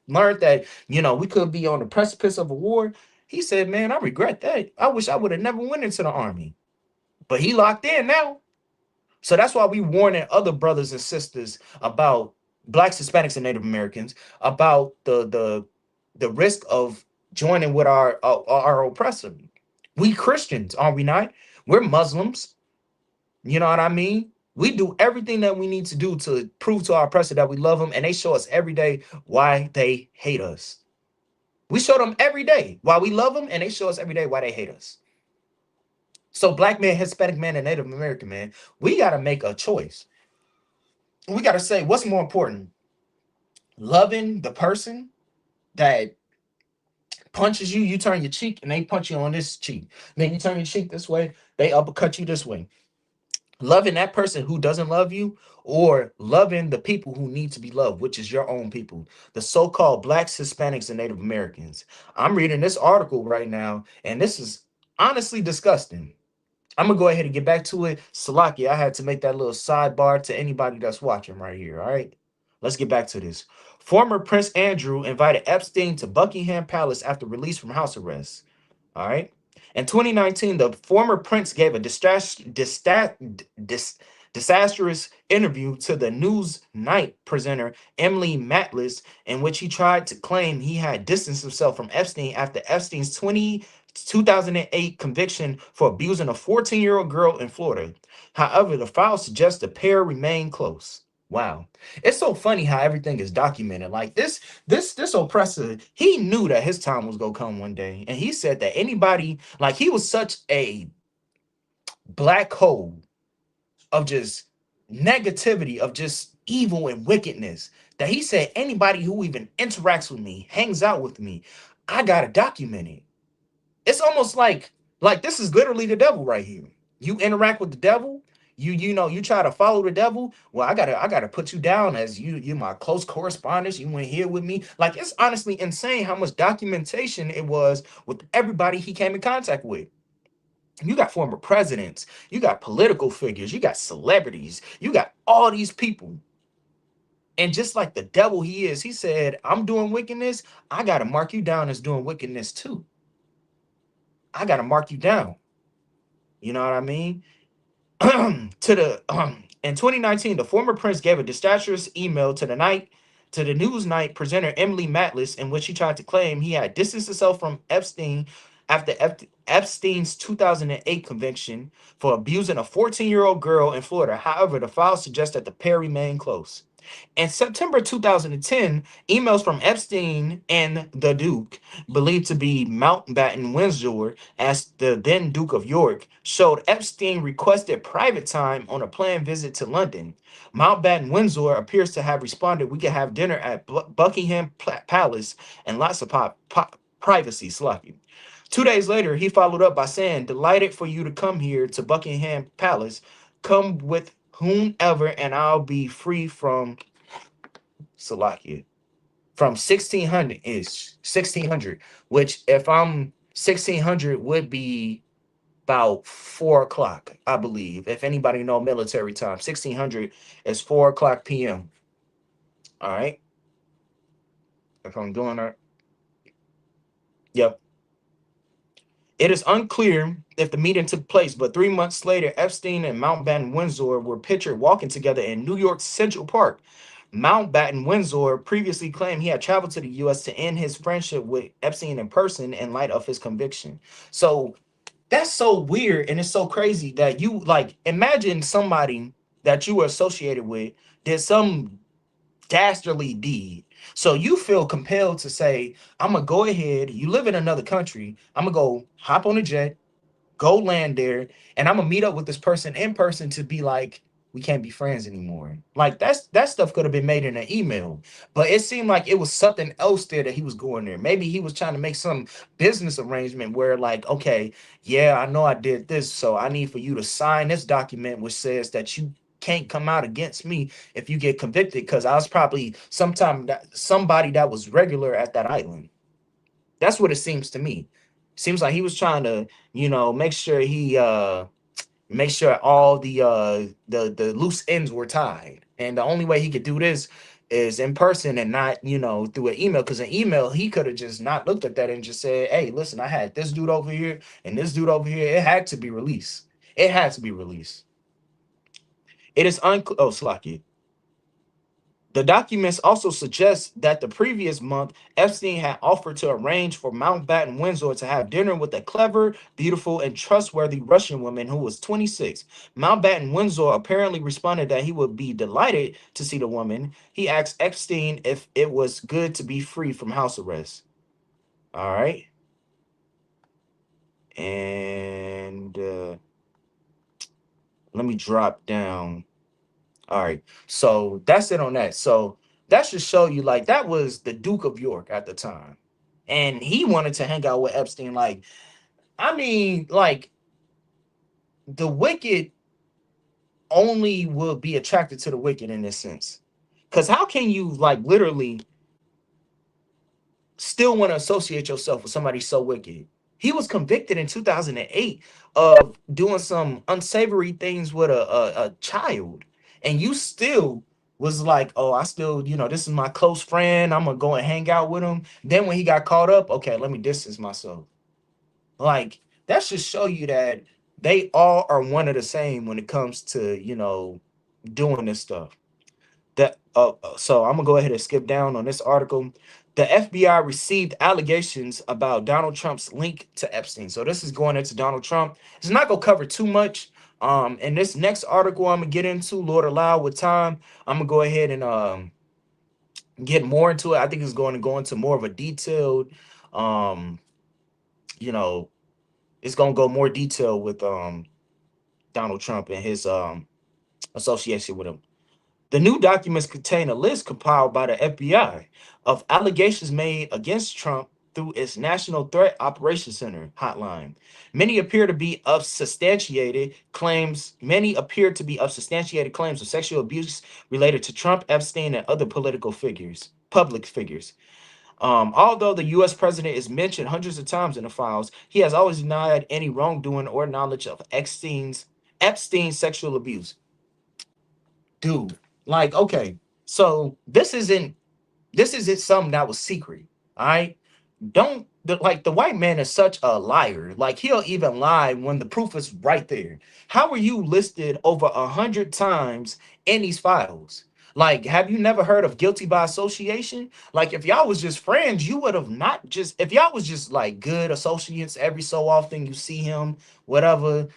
learned that, we could be on the precipice of a war, he said, man, I regret that. I wish I would have never went into the army. But he locked in now. So that's why we warning other brothers and sisters about blacks, Hispanics, and Native Americans about the risk of joining with our oppressor. We Christians, are we not? We're Muslims. You know what I mean? We do everything that we need to do to prove to our oppressor that we love them, and they show us every day why they hate us. We show them every day why we love them, and they show us every day why they hate us. So black man, Hispanic man, and Native American man, we got to make a choice. We got to say what's more important: loving the person that punches you, you turn your cheek, and they punch you on this cheek. Then you turn your cheek this way, they uppercut you this way. Loving that person who doesn't love you, or loving the people who need to be loved, which is your own people, the so-called blacks, Hispanics, and Native Americans. I'm reading this article right now, and this is honestly disgusting. I'm gonna go ahead and get back to it. Salaki, I had to make that little sidebar to anybody that's watching right here. All right, let's get back to this. Former Prince Andrew invited Epstein to Buckingham Palace after release from house arrest. All right. In 2019, the former prince gave a disastrous interview to the Newsnight presenter Emily Matlis, in which he tried to claim he had distanced himself from Epstein after Epstein's 2008 conviction for abusing a 14-year-old girl in Florida. However, the file suggests the pair remain close. Wow. It's so funny how everything is documented. Like this oppressor, he knew that his time was gonna come one day. And he said that anybody, like he was such a black hole of just negativity, of just evil and wickedness, that he said anybody who even interacts with me, hangs out with me, I gotta document it. It's almost like this is literally the devil right here. You interact with the devil, you try to follow the devil. Well, I gotta put you down as you my close correspondence. You went here with me. Like, it's honestly insane how much documentation it was with everybody he came in contact with. You got former presidents, you got political figures, you got celebrities, you got all these people. And just like the devil he is, he said, I'm doing wickedness, I gotta mark you down as doing wickedness too. I gotta mark you down. You know what I mean? In 2019, the former prince gave a disastrous email to the Newsnight presenter Emily Matlis, in which he tried to claim he had distanced himself from Epstein after Epstein's 2008 conviction for abusing a 14-year-old girl in Florida. However, the file suggests that the pair remain close. In September 2010, emails from Epstein and the Duke, believed to be Mountbatten Windsor as the then Duke of York, showed Epstein requested private time on a planned visit to London. Mountbatten Windsor appears to have responded, we can have dinner at Buckingham Palace and lots of privacy, Slucky. 2 days later, he followed up by saying, delighted for you to come here to Buckingham Palace. Come with whomever, and I'll be free from Salakia. From 1600 is 1600, which if I'm 1600 would be about 4 o'clock, I believe. If anybody know military time, 1600 is 4 o'clock p.m. All right. If I'm doing it, yep. It is unclear if the meeting took place, but 3 months later, Epstein and Mountbatten Windsor were pictured walking together in New York's Central Park. Mountbatten Windsor previously claimed he had traveled to the U.S. to end his friendship with Epstein in person in light of his conviction. So that's so weird, and it's so crazy that you like imagine somebody that you were associated with did some dastardly deed. So you feel compelled to say, I'm gonna go ahead, you live in another country, I'm gonna go hop on a jet, go land there, and I'm gonna meet up with this person in person to be like, we can't be friends anymore. Like that stuff could have been made in an email, but it seemed like it was something else there that he was going there. Maybe he was trying to make some business arrangement where, like, okay, yeah, I know I did this, so I need for you to sign this document which says that you can't come out against me if you get convicted, because I was probably sometime that somebody that was regular at that island. That's what it seems to me. Seems like he was trying to, make sure he make sure all the loose ends were tied. And the only way he could do this is in person and not, through an email. Because an email, he could have just not looked at that and just said, hey, listen, I had this dude over here and this dude over here. It had to be released. It had to be released. It is unclear. Oh, Slocky. The documents also suggest that the previous month, Epstein had offered to arrange for Mountbatten Windsor to have dinner with a clever, beautiful, and trustworthy Russian woman who was 26. Mountbatten Windsor apparently responded that he would be delighted to see the woman. He asked Epstein if it was good to be free from house arrest. All right. And let me drop down. All right. So that's it on that. So that should show you, like, that was the Duke of York at the time. And he wanted to hang out with Epstein. Like, I mean, like, the wicked only will be attracted to the wicked in this sense. Because how can you, like, literally still want to associate yourself with somebody so wicked? He was convicted in 2008 of doing some unsavory things with a child, and you still was like, oh, I still, this is my close friend, I'm gonna go and hang out with him. Then when he got caught up, okay, let me distance myself. Like, that should show you that they all are one of the same when it comes to, doing this stuff. That so I'm gonna go ahead and skip down on this article. The FBI received allegations about Donald Trump's link to Epstein. So this is going into Donald Trump. It's not gonna cover too much. In this next article I'm gonna get into, Lord allow with time, I'm gonna go ahead and get more into it. I think it's going to go into more of a detailed, um, you know, it's gonna go more detail with Donald Trump and his association with him. The new documents contain a list compiled by the FBI of allegations made against Trump through its National Threat Operations Center hotline. Many appear to be of substantiated claims of sexual abuse related to Trump, Epstein, and other public figures. Although the U.S. president is mentioned hundreds of times in the files, he has always denied any wrongdoing or knowledge of Epstein's sexual abuse. Dude, like, okay, so this isn't something that was secret. All right, don't like, the white man is such a liar. Like, he'll even lie when the proof is right there. How are you listed over 100 times in these files? Like, have you never heard of guilty by association? Like, if y'all was just friends, you would have not just, if y'all was just like good associates, every so often you see him, whatever,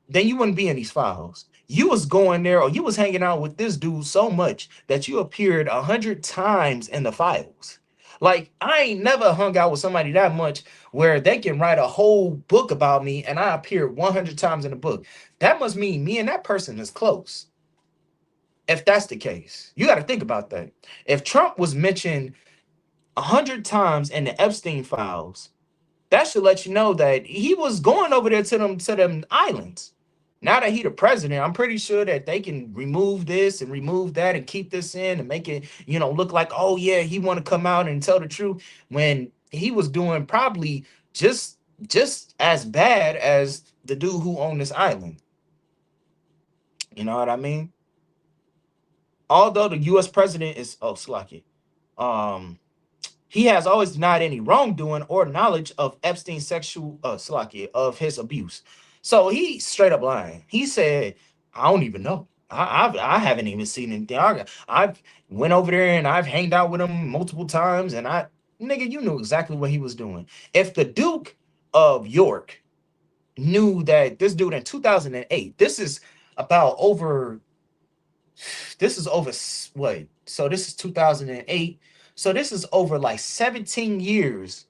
then you wouldn't be in these files. You was going there, or you was hanging out with this dude so much that you appeared 100 times in the files. Like, I ain't never hung out with somebody that much where they can write a whole book about me and I appear 100 times in the book. That must mean me and that person is close. If that's the case, you got to think about that. If Trump was mentioned 100 times in the Epstein files, that should let you know that he was going over there to them islands. Now that he the president, I'm pretty sure that they can remove this and remove that and keep this in and make it, look like, oh yeah, he want to come out and tell the truth, when he was doing probably just as bad as the dude who owned this island. You know what I mean? Although the U.S. president is, oh, Slocky. Um, He has always denied any wrongdoing or knowledge of Epstein's sexual of his abuse. So he straight up lying. He said, "I don't even know. I haven't even seen anything. I've went over there and I've hanged out with him multiple times, and nigga, you knew exactly what he was doing. If the Duke of York knew that this dude in 2008, about over this is over what? So this is 2008. So this is over like 17 years.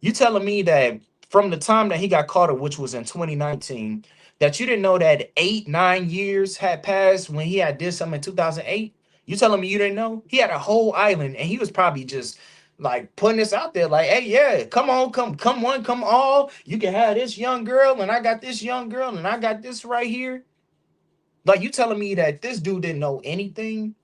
You telling me that from the time that he got caught up, which was in 2019, that you didn't know that 8, 9 years had passed when he had did something in 2008? You telling me you didn't know? He had a whole island and he was probably just like putting this out there, like, hey, yeah, come on, come one, come all. You can have this young girl, and I got this young girl, and I got this right here. Like, you telling me that this dude didn't know anything?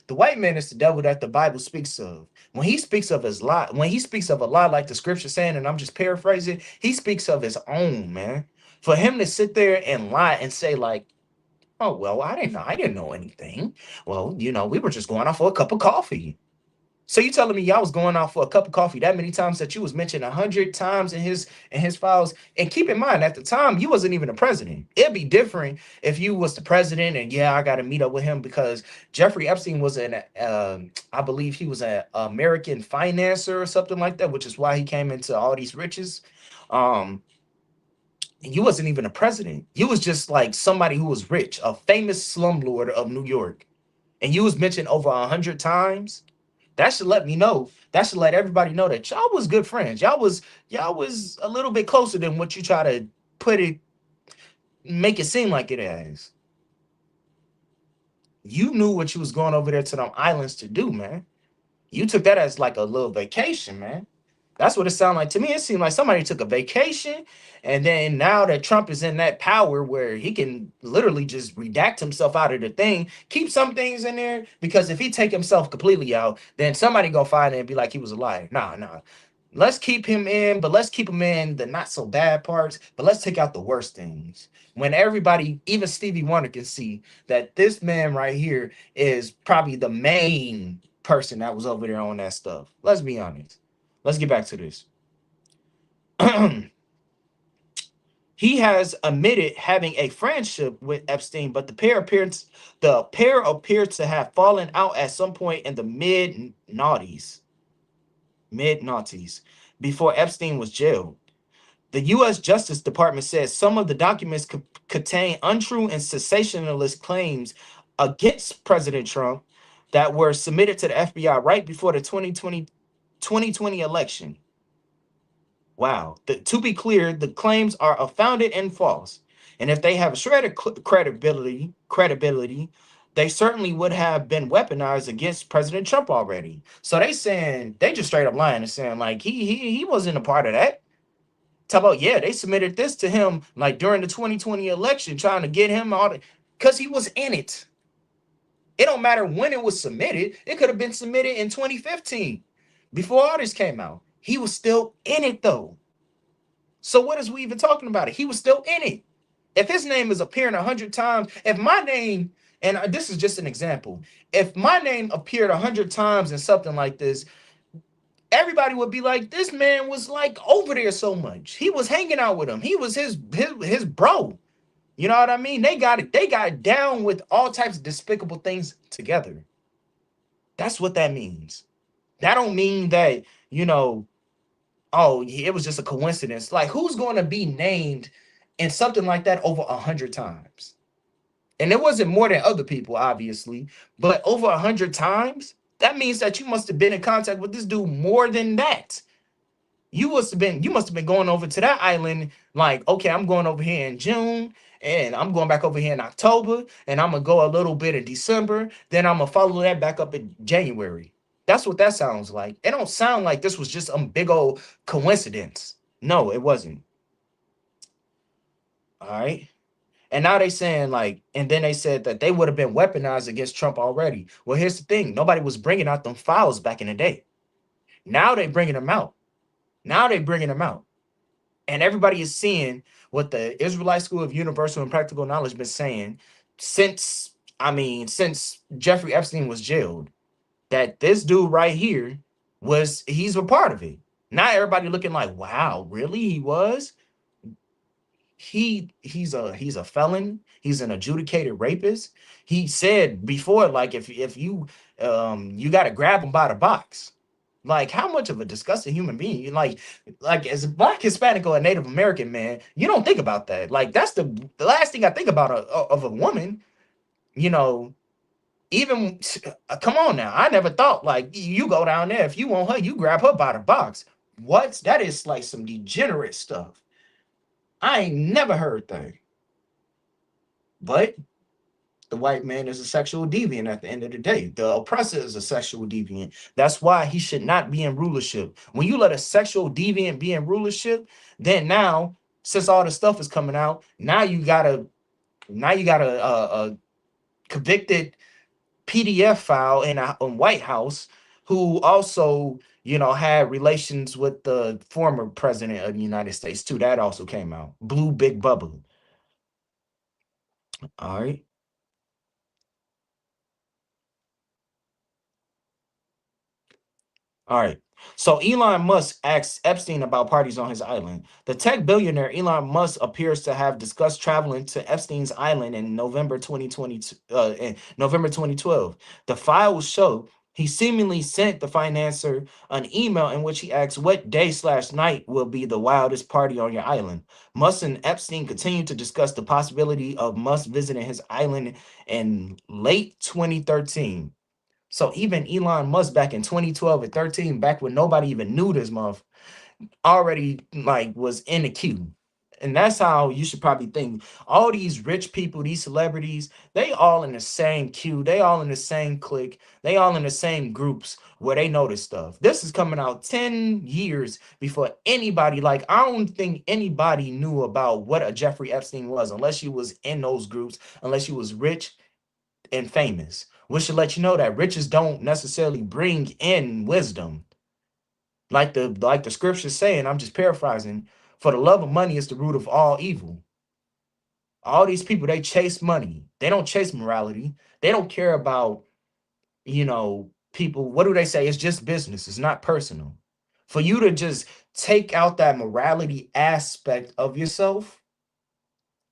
The white man is the devil that the Bible speaks of. When he speaks of his lie, when he speaks of a lie, like the scripture saying, and I'm just paraphrasing, he speaks of his own, man. For him to sit there and lie and say, like, oh, well, I didn't know anything. Well, we were just going out for a cup of coffee. So you telling me y'all was going out for a cup of coffee that many times that you was mentioned 100 times in his files? And keep in mind, at the time, you wasn't even the president. It'd be different if you was the president, and yeah, I got to meet up with him because Jeffrey Epstein was I believe he was an American financier or something like that, which is why he came into all these riches. Um, and you wasn't even a president. You was just like somebody who was rich, a famous slumlord of New York, and you was mentioned over 100 times. That should let me know. That should let everybody know that y'all was good friends. Y'all was a little bit closer than what you try to put it, make it seem like it is. You knew what you was going over there to them islands to do, man. You took that as like a little vacation, man. That's what it sounded like to me. It seemed like somebody took a vacation, and then now that Trump is in that power where he can literally just redact himself out of the thing, keep some things in there, because if he take himself completely out, then somebody gonna find it and be like he was a liar. Nah, nah. Let's keep him in, but let's keep him in the not so bad parts, but let's take out the worst things. When everybody, even Stevie Wonder, can see that this man right here is probably the main person that was over there on that stuff. Let's be honest. Let's get back to this. He has admitted having a friendship with Epstein, but the pair appears to have fallen out at some point in the mid noughties, before Epstein was jailed. The U.S. Justice Department says some of the documents contain untrue and sensationalist claims against President Trump that were submitted to the FBI right before the 2020 election. Wow. To be clear, the claims are unfounded and false. And if they have a shred of credibility, they certainly would have been weaponized against President Trump already. So they just straight up lying and saying like he wasn't a part of that. Talk about, yeah, they submitted this to him like during the 2020 election, trying to get him all because he was in it. It don't matter when it was submitted. It could have been submitted in 2015 before all this came out. He was still in it though. So what is we even talking about it? He was still in it. If his name is appearing 100 times, if my name, and this is just an example, if my name appeared 100 times in something like this, everybody would be like, this man was like over there so much. He was hanging out with him. He was his bro. You know what I mean? They got down with all types of despicable things together. That's what that means. That don't mean that, oh, it was just a coincidence. Like, who's going to be named in something like that over 100 times? And it wasn't more than other people, obviously, but over 100 times, that means that you must have been in contact with this dude more than that. You must have been going over to that island like, okay, I'm going over here in June, and I'm going back over here in October, and I'm gonna go a little bit in December, then I'm gonna follow that back up in January. That's what that sounds like. It don't sound like this was just a big old coincidence. No, it wasn't. All right. And now they saying like, and then they said that they would have been weaponized against Trump already. Well, here's the thing. Nobody was bringing out them files back in the day. Now they bringing them out. And everybody is seeing what the Israelite School of Universal and Practical Knowledge been saying since Jeffrey Epstein was jailed, that this dude right here was he's a part of it. Not everybody looking like, wow, really? He was? He's a felon. He's an adjudicated rapist. He said before, like, if you you got to grab him by the box. Like, how much of a disgusting human being like as a Black, Hispanic, or a Native American man, you don't think about that. Like, that's the last thing I think about of a woman. You know, even come on now, I never thought like you go down there, if you want her, you grab her by the box. What? That is like some degenerate stuff. I ain't never heard that. But the white man is a sexual deviant at the end of the day. The oppressor is a sexual deviant. That's why he should not be in rulership. When you let a sexual deviant be in rulership, then now, since all the stuff is coming out, now you got a convicted PDF file in a White House who also, had relations with the former president of the United States too. That also came out. Blue big bubble. All right. All right. So Elon Musk asks Epstein about parties on his island. The tech billionaire Elon Musk appears to have discussed traveling to Epstein's island in November 2022, in November 2012. The files show he seemingly sent the financier an email in which he asks what day/night will be the wildest party on your island. Musk and Epstein continued to discuss the possibility of Musk visiting his island in late 2013. So even Elon Musk back in 2012 and 13, back when nobody even knew this month, already like was in the queue. And that's how you should probably think. All these rich people, these celebrities, they all in the same queue. They all in the same clique. They all in the same groups where they know this stuff. This is coming out 10 years before anybody, like, I don't think anybody knew about what a Jeffrey Epstein was unless you was in those groups, unless you was rich and famous, which should let you know that riches don't necessarily bring in wisdom. Like the scriptures saying, I'm just paraphrasing, for the love of money is the root of all evil. All these people, they chase money. They don't chase morality. They don't care about, people. What do they say? It's just business. It's not personal. For you to just take out that morality aspect of yourself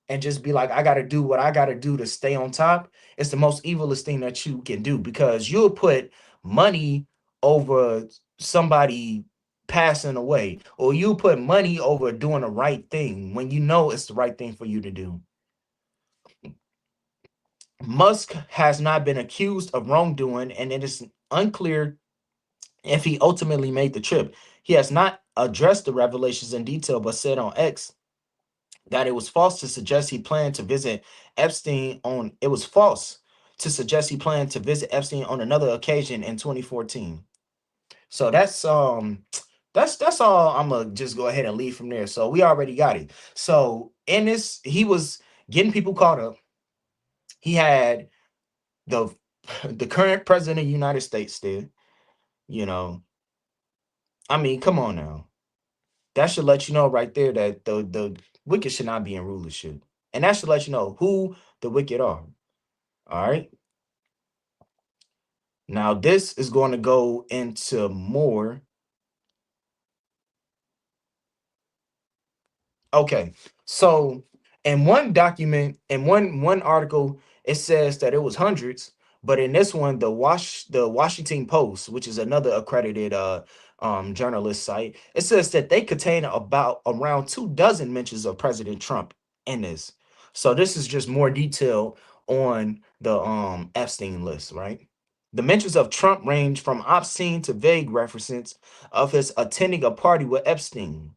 and just be like, I got to do what I got to do to stay on top, it's the most evilest thing that you can do, because you'll put money over somebody passing away, or you put money over doing the right thing when you know it's the right thing for you to do. Musk has not been accused of wrongdoing, and it is unclear if he ultimately made the trip. He has not addressed the revelations in detail, but said on X that it was false to suggest he planned to visit Epstein on it was false to suggest he planned to visit Epstein on another occasion in 2014. So that's all. I'm gonna just go ahead and leave from there. So we already got it. So in this, he was getting people caught up. He had the the current president of the United States there, you know. I mean, come on now. That should let you know right there that the wicked should not be in rulership. And that should let you know who the wicked are. All right. Now, this is going to go into more. Okay. So, in one document, in one article, it says that it was hundreds, but in this one, the Washington Post, which is another accredited journalist site, it says that they contain about around 2 dozen mentions of President Trump in this. So this is just more detail on the Epstein list, right? The mentions of Trump range from obscene to vague references of his attending a party with Epstein.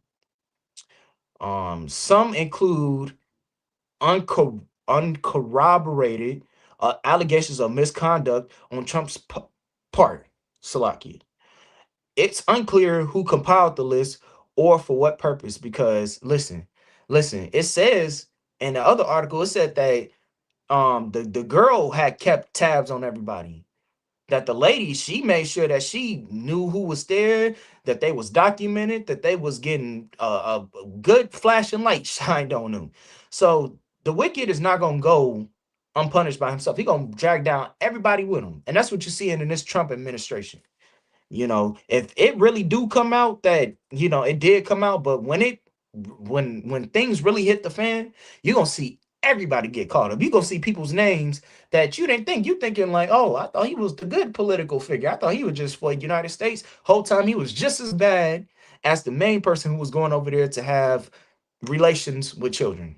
Some include uncorroborated allegations of misconduct on Trump's part. Salakia. It's unclear who compiled the list or for what purpose. Because listen, it says in the other article, it said that the girl had kept tabs on everybody, that the lady, she made sure that she knew who was there, that they was documented, that they was getting a good flashing light shined on them. So the wicked is not gonna go unpunished by himself. He gonna drag down everybody with him, and that's what you're seeing in this Trump administration. If it really do come out that, it did come out, but when things really hit the fan, you're gonna see everybody get caught up. You're gonna see people's names that you didn't think. You thinking like, oh, I thought he was the good political figure. I thought he was just for the United States. Whole time he was just as bad as the main person who was going over there to have relations with children.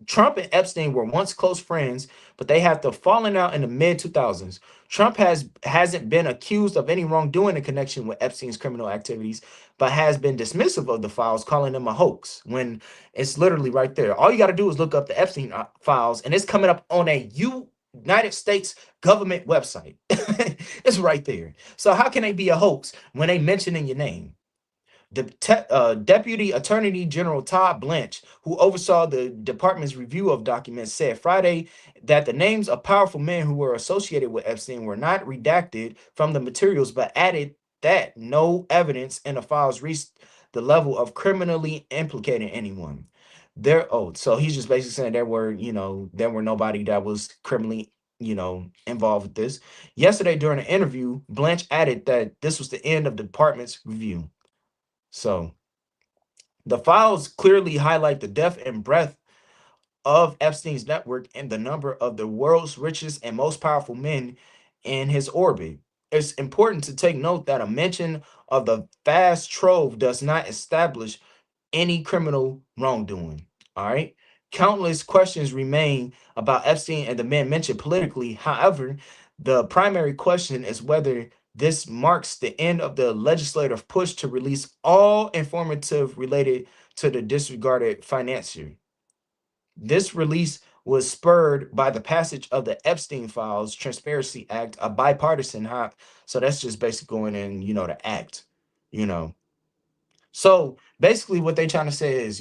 Trump and Epstein were once close friends, but they have to fallen out in the mid 2000s. Trump hasn't been accused of any wrongdoing in connection with Epstein's criminal activities, but has been dismissive of the files, calling them a hoax. When it's literally right there, all you got to do is look up the Epstein files, and it's coming up on a United States government website. It's right there. So how can they be a hoax when they mentioning your name? Deputy Attorney General Todd Blanche, who oversaw the department's review of documents, said Friday that the names of powerful men who were associated with Epstein were not redacted from the materials, but added that no evidence in the files reached the level of criminally implicating anyone. So he's just basically saying there were nobody that was criminally, involved with this. Yesterday during an interview, Blanche added that this was the end of the department's review. So the files clearly highlight the depth and breadth of Epstein's network and the number of the world's richest and most powerful men in his orbit. It's important to take note that a mention of the vast trove does not establish any criminal wrongdoing. All right. Countless questions remain about Epstein and the men mentioned politically. However, the primary question is whether this marks the end of the legislative push to release all informative related to the disregarded financier. This release was spurred by the passage of the Epstein Files Transparency Act, a bipartisan hop. So that's just basically going in, the act, you know. So basically, what they trying to say is,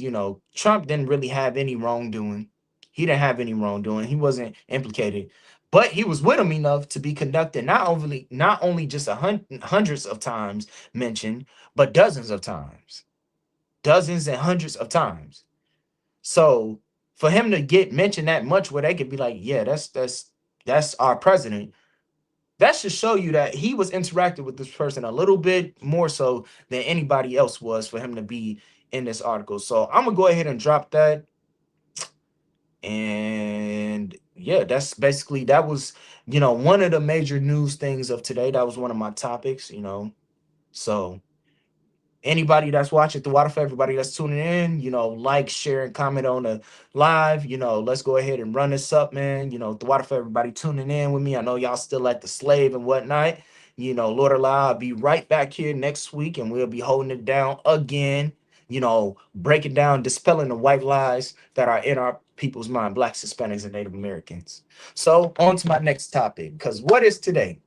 Trump didn't really have any wrongdoing. He didn't have any wrongdoing. He wasn't implicated, but he was with him enough to be conducted not only just hundreds of times mentioned, but dozens of times, dozens and hundreds of times. So for him to get mentioned that much, where they could be like, yeah, that's our president, that should show you that he was interacting with this person a little bit more so than anybody else was for him to be in this article. So I'm gonna go ahead and drop that. And yeah, that was, one of the major news things of today. That was one of my topics. So anybody that's watching the water, for everybody that's tuning in, like, share, and comment on the live. Let's go ahead and run this up, man. The water, for everybody tuning in with me. I know y'all still at the slave and whatnot. Lord allow, I'll be right back here next week, and we'll be holding it down again. Breaking down, dispelling the white lies that are in our people's mind, Blacks, Hispanics, and Native Americans. So on to my next topic, because what is today?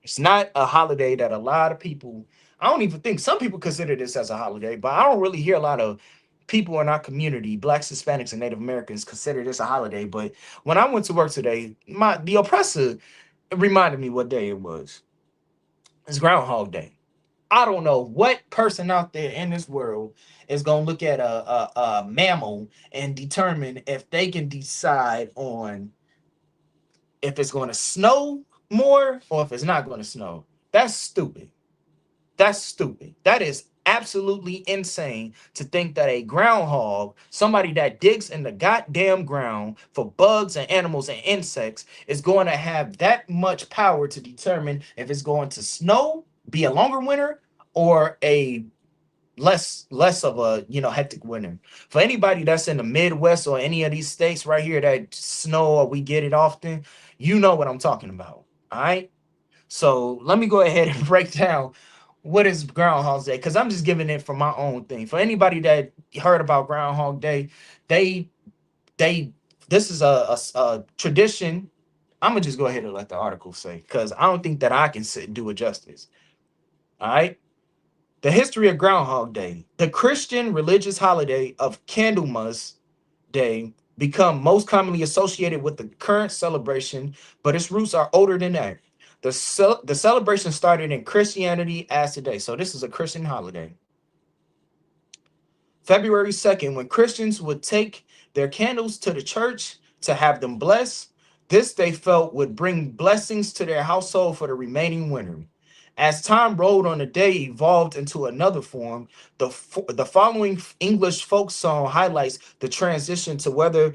It's not a holiday that a lot of people, I don't even think some people consider this as a holiday, but I don't really hear a lot of people in our community, Blacks, Hispanics, and Native Americans, consider this a holiday. But when I went to work today, the oppressor reminded me what day it was. It's Groundhog Day. I don't know what person out there in this world is going to look at a mammal and determine if they can decide on if it's going to snow more or if it's not going to snow. That's stupid. That's stupid. That is absolutely insane to think that a groundhog, somebody that digs in the goddamn ground for bugs and animals and insects, is going to have that much power to determine if it's going to snow, be a longer winter, or a less of a hectic winter. For anybody that's in the Midwest or any of these states right here that snow or we get it often, you know what I'm talking about. All right. So let me go ahead and break down what is Groundhog Day, because I'm just giving it for my own thing. For anybody that heard about Groundhog Day, they this is a tradition. I'm gonna just go ahead and let the article say, because I don't think that I can do it justice. All right. The history of Groundhog Day, the Christian religious holiday of Candlemas Day, become most commonly associated with the current celebration, but its roots are older than that. The celebration started in Christianity as today. So this is a Christian holiday. February 2nd, when Christians would take their candles to the church to have them blessed, this they felt would bring blessings to their household for the remaining winter. As time rolled on, the day evolved into another form. The following English folk song highlights the transition to weather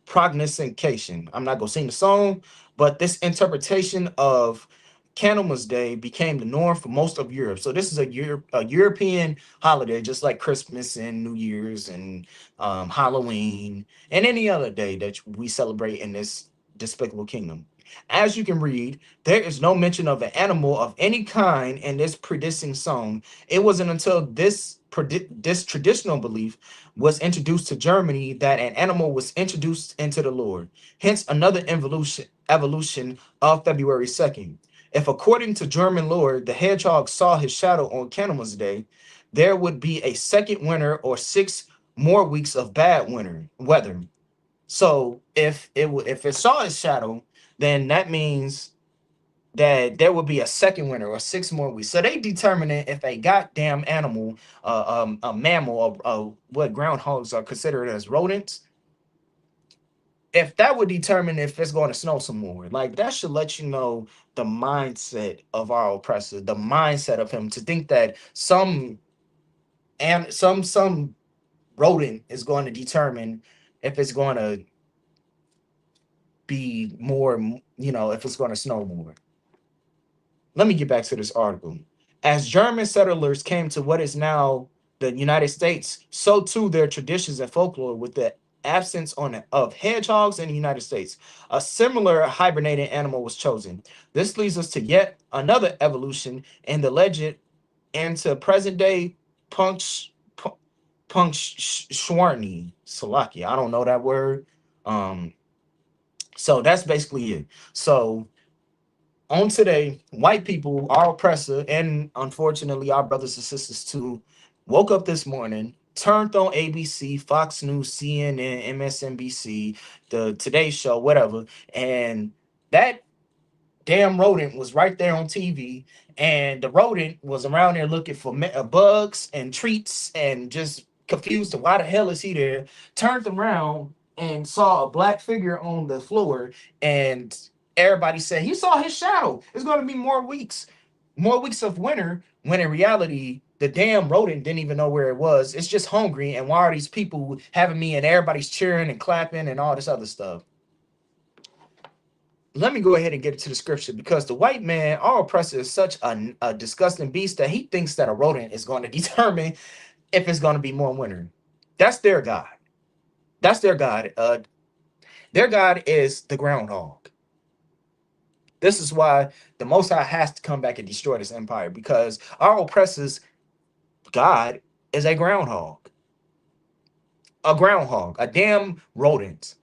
prognostication. I'm not gonna sing the song, but this interpretation of Candlemas Day became the norm for most of Europe. So this is a European holiday, just like Christmas and New Year's and Halloween and any other day that we celebrate in this despicable kingdom. As you can read, there is no mention of an animal of any kind in this predicting song. It wasn't until this traditional belief was introduced to Germany that an animal was introduced into the Lord. Hence, another evolution of February 2nd. If, according to German lore, the hedgehog saw his shadow on Candlemas Day, there would be a second winter or 6 more weeks of bad winter weather. So, if it saw his shadow, then that means that there will be a second winter or 6 more weeks. So they determining if a goddamn animal, a mammal, what groundhogs are considered as rodents, if that would determine if it's going to snow some more. Like that should let you know the mindset of our oppressor, the mindset of him to think that some rodent is going to determine if it's going to be more, if it's going to snow more. Let me get back to this article. As German settlers came to what is now the United States, so too their traditions and folklore with the absence of hedgehogs in the United States. A similar hibernating animal was chosen. This leads us to yet another evolution in the legend into present day punctuarity. Salakia. I don't know that word. So that's basically it. So on today, white people, our oppressor, and unfortunately our brothers and sisters too, woke up this morning, turned on ABC, Fox News, CNN, MSNBC, the Today Show, whatever, and that damn rodent was right there on TV, and the rodent was around there looking for bugs and treats and just confused to why the hell is he there. Turned around and saw a black figure on the floor, and everybody said he saw his shadow. It's going to be more weeks of winter. When in reality, the damn rodent didn't even know where it was. It's just hungry, and why are these people having me and everybody's cheering and clapping and all this other stuff? Let me go ahead and get into the scripture because the white man, our oppressor, is such a disgusting beast that he thinks that a rodent is going to determine if it's going to be more winter. That's their God. That's their God. Their God is the groundhog. This is why the Most High has to come back and destroy this empire because our oppressor's God is a groundhog. A groundhog, a damn rodent.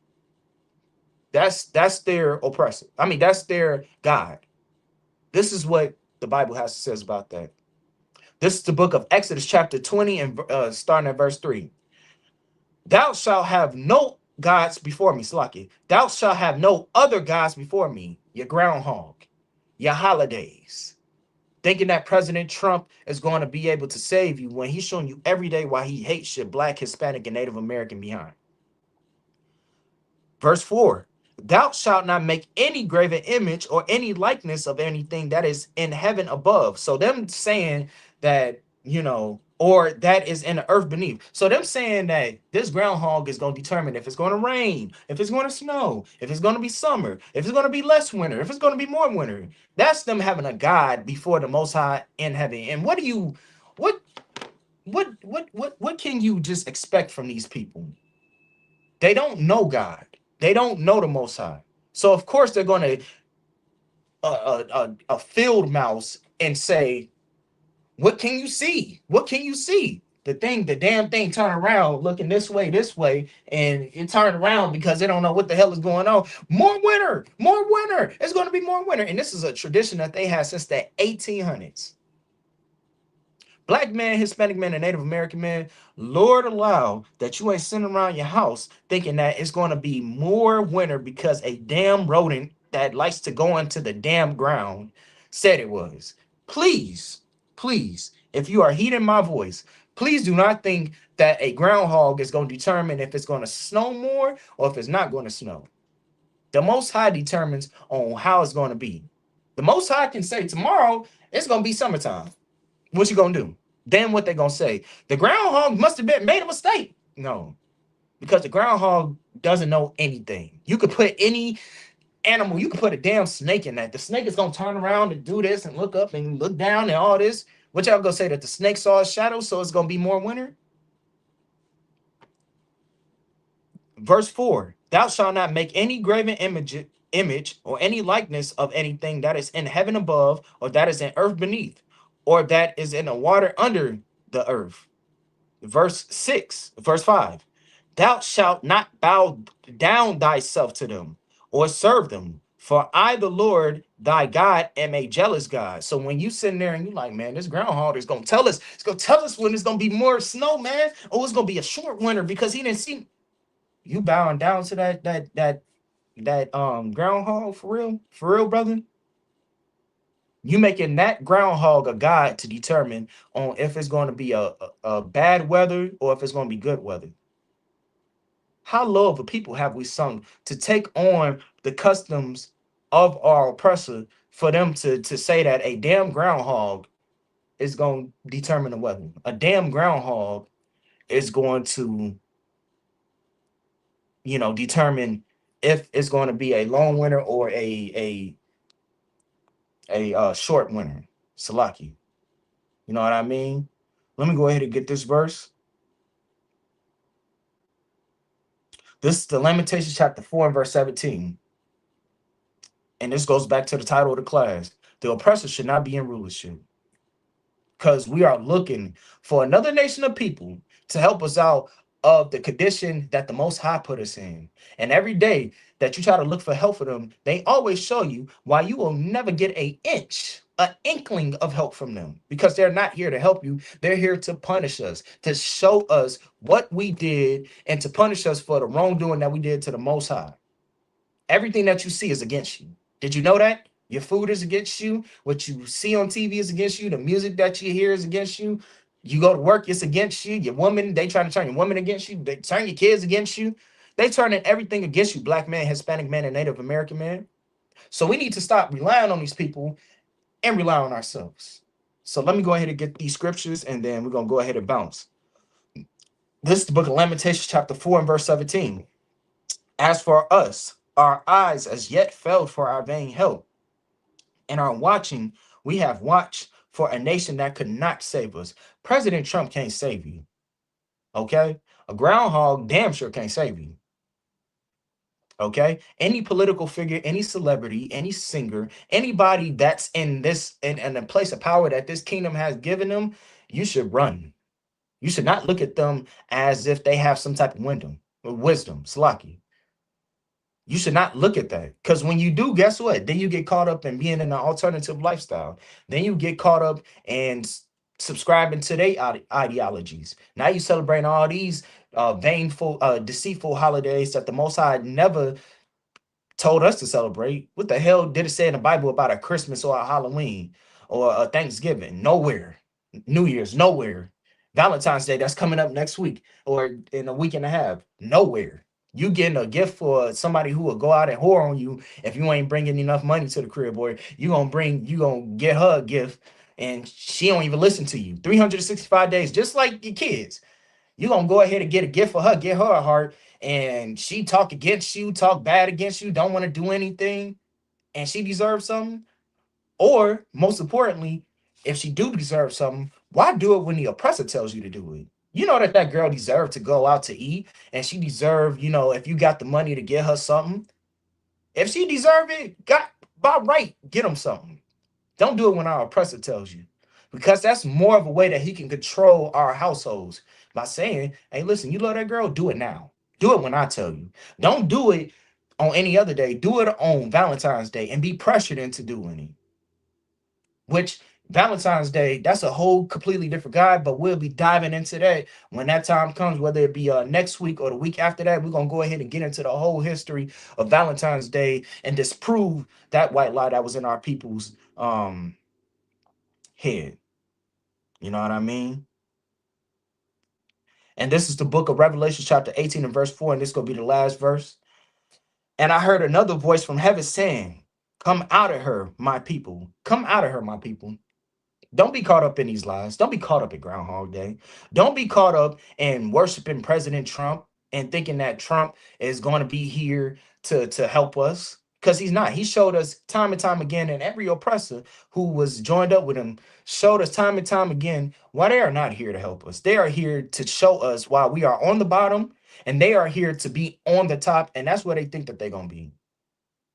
That's their oppressor. I mean, that's their God. This is what the Bible has to says about that. This is the book of Exodus chapter 20 and starting at verse 3. Thou shalt have no gods before me, Slaki. Thou shalt have no other gods before me, your groundhog, your holidays. Thinking that President Trump is going to be able to save you when he's showing you every day why he hates your Black, Hispanic, and Native American behind. Verse 4. Thou shalt not make any graven image or any likeness of anything that is in heaven above. So them saying that, or that is in the earth beneath. So them saying that this groundhog is going to determine if it's going to rain, if it's going to snow, if it's going to be summer, if it's going to be less winter, if it's going to be more winter. That's them having a God before the Most High in heaven. And what can you just expect from these people? They don't know God. They don't know the Most High. So, of course, they're going to a field mouse and say, what can you see? What can you see? The damn thing turn around looking this way, and it turned around because they don't know what the hell is going on. More winter. It's going to be more winter. And this is a tradition that they had since the 1800s. Black man, Hispanic man, and Native American man, Lord allow that you ain't sitting around your house thinking that it's going to be more winter because a damn rodent that likes to go into the damn ground said it was. Please, if you are heeding my voice, please do not think that a groundhog is going to determine if it's going to snow more or if it's not going to snow. The Most High determines on how it's going to be. The Most High can say tomorrow it's gonna be summertime. What you gonna do? Then what they gonna say? The groundhog must have been made a mistake. No, because the groundhog doesn't know anything. You could put any animal, you could put a damn snake in that. The snake is gonna turn around and do this and look up and look down and all this. What y'all gonna say that the snake saw a shadow, so it's gonna be more winter? Verse 4: Thou shalt not make any graven image or any likeness of anything that is in heaven above, or that is in earth beneath, or that is in the water under the earth. Verse 5: Thou shalt not bow down thyself to them or serve them, for I, the Lord thy God, am a jealous God. So when you sitting there and you like, man, this groundhog is gonna tell us, it's gonna tell us when it's gonna be more snow, man. Oh, it's gonna be a short winter because he didn't see you bowing down to that groundhog for real, brother. You making that groundhog a god to determine on if it's going to be a bad weather or if it's going to be good weather. How low of a people have we sunk to take on the customs of our oppressor for them to say that a damn groundhog is going to determine the weather? A damn groundhog is going to, determine if it's going to be a long winter or a short winter. Salaki. You know what I mean? Let me go ahead and get this verse. This is the Lamentations chapter 4 and verse 17. And this goes back to the title of the class. The oppressor should not be in rulership. Because we are looking for another nation of people to help us out of the condition that the Most High put us in. And every day that you try to look for help for them, they always show you why you will never get an inkling of help from them, because they're not here to help you. They're here to punish us, to show us what we did and to punish us for the wrongdoing that we did to the Most High. Everything that you see is against you. Did you know that? Your food is against you. What you see on TV is against you. The music that you hear is against you. You go to work, it's against you. Your woman, they trying to turn your woman against you. They turn your kids against you. They turning everything against you, black man, Hispanic man, and Native American man. So we need to stop relying on these people and rely on ourselves. So let me go ahead and get these scriptures, and then we're going to go ahead and bounce. This is the book of Lamentations, chapter 4 and verse 17. As for us, our eyes as yet failed for our vain help. And our watching, we have watched for a nation that could not save us. President Trump can't save you. Okay? A groundhog damn sure can't save you. Okay? Any political figure, any celebrity, any singer, anybody that's in a place of power that this kingdom has given them, you should run. You should not look at them as if they have some type of wisdom, Slaki. You should not look at that, because when you do, guess what? Then you get caught up in being in an alternative lifestyle. Then you get caught up and subscribing to their ideologies. Now you celebrate all these deceitful holidays that the Most High never told us to celebrate. What the hell did it say in the Bible about a Christmas or a Halloween or a Thanksgiving? Nowhere. New Year's, nowhere. Valentine's Day, that's coming up next week or in a week and a half. Nowhere. You getting a gift for somebody who will go out and whore on you if you ain't bringing enough money to the crib, or you gonna get her a gift and she don't even listen to you. 365 days, just like your kids. You gonna go ahead and get a gift for her, get her a heart, and she talk against you, talk bad against you, don't want to do anything, and she deserves something. Or most importantly, if she do deserve something, why do it when the oppressor tells you to do it? You know that girl deserved to go out to eat, and she deserved, if you got the money to get her something, if she deserved it, got by right, get him something. Don't do it when our oppressor tells you, because that's more of a way that he can control our households by saying, hey, listen, you love that girl, do it now. Do it when I tell you. Don't do it on any other day. Do it on Valentine's Day and be pressured into doing it. Which Valentine's Day, that's a whole completely different guy, but we'll be diving into that when that time comes, whether it be next week or the week after that. We're going to go ahead and get into the whole history of Valentine's Day and disprove that white lie that was in our people's head. You know what I mean? And this is the book of Revelation, chapter 18 and verse 4, and this is going to be the last verse. And I heard another voice from heaven saying, Come out of her, my people. Come out of her, my people. Don't be caught up in these lies. Don't be caught up in Groundhog Day. Don't be caught up in worshiping President Trump and thinking that Trump is going to be here to help us. Because he's not. He showed us time and time again, and every oppressor who was joined up with him showed us time and time again why they are not here to help us. They are here to show us why we are on the bottom, and they are here to be on the top, and that's where they think that they're going to be.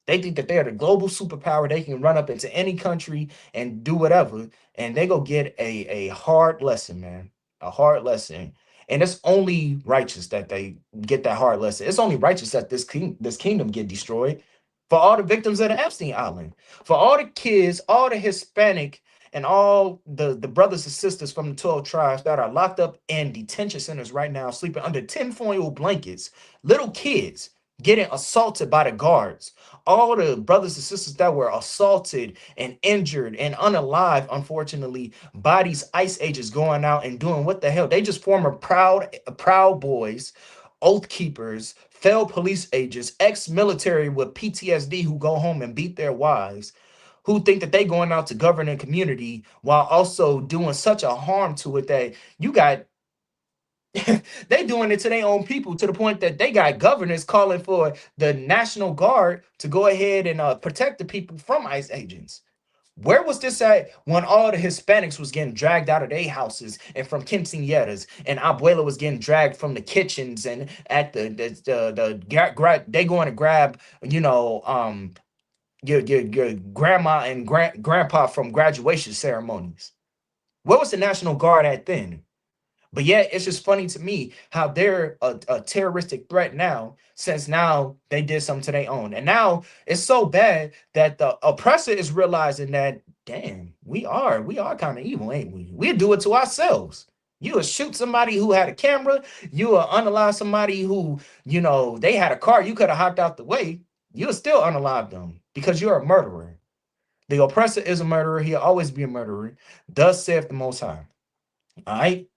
They think that they're the global superpower. They can run up into any country and do whatever, and they go get a hard lesson, man, a hard lesson. And it's only righteous that they get that hard lesson. It's only righteous that this kingdom get destroyed for all the victims of the Epstein Island, for all the kids, all the Hispanic, and all the brothers and sisters from the 12 tribes that are locked up in detention centers right now, sleeping under tinfoil blankets, little kids getting assaulted by the guards, all the brothers and sisters that were assaulted and injured and unalive, unfortunately, by these ICE agents going out and doing what the hell. They just former proud boys, oath keepers, failed police agents, ex-military with PTSD who go home and beat their wives, who think that they going out to govern a community while also doing such a harm to it that you got they doing it to their own people, to the point that they got governors calling for the National Guard to go ahead and protect the people from ICE agents. Where was this at when all the Hispanics was getting dragged out of their houses and from quinceañeras, and Abuela was getting dragged from the kitchens and at they going to grab, your grandma and grandpa from graduation ceremonies? Where was the National Guard at then? But yet, it's just funny to me how they're a terroristic threat now, since now they did something to their own. And now it's so bad that the oppressor is realizing that, damn, we are kind of evil, ain't we? We do it to ourselves. You would shoot somebody who had a camera, you would unalive somebody who, they had a car, you could have hopped out the way, you would still unalive them because you're a murderer. The oppressor is a murderer, he'll always be a murderer. Thus saith the Most High. All right.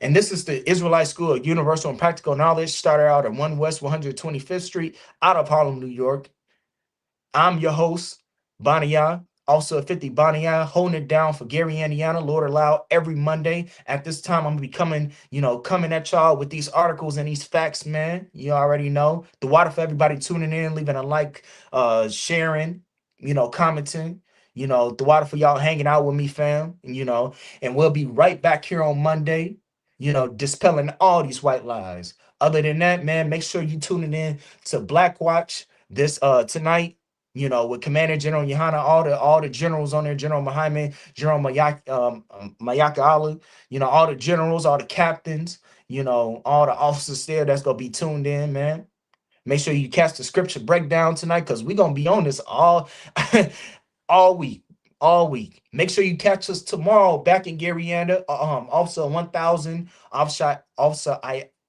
And this is the Israelite School of Universal and Practical Knowledge, started out at 1 West 125th Street out of Harlem, New York. I'm your host, Baniya, also at 50 Baniya, holding it down for Gary, Indiana, Lord allow, every Monday. At this time, I'm going to be coming at y'all with these articles and these facts, man. You already know. The water for everybody tuning in, leaving a like, sharing, commenting. The water for y'all hanging out with me, fam. And we'll be right back here on Monday, dispelling all these white lies. Other than that, man, make sure you tuning in to Black Watch this tonight, with Commander General Yohana, all the generals on there, General Muhammad, General Mayaka Ali, all the generals, all the captains, all the officers there that's gonna be tuned in, man. Make sure you catch the scripture breakdown tonight, because we're gonna be on this all all week. All week. Make sure you catch us tomorrow back in Garyanda. Also 1000 Officer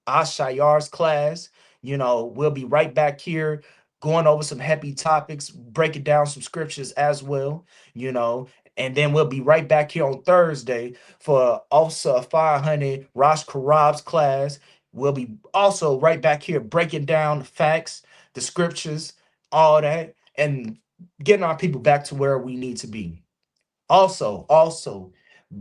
Ashayar's class. We'll be right back here going over some heavy topics, breaking down some scriptures as well, and then we'll be right back here on Thursday for Officer 500 Rosh Karab's class. We'll be also right back here breaking down the facts, the scriptures, all that, and getting our people back to where we need to be. Also,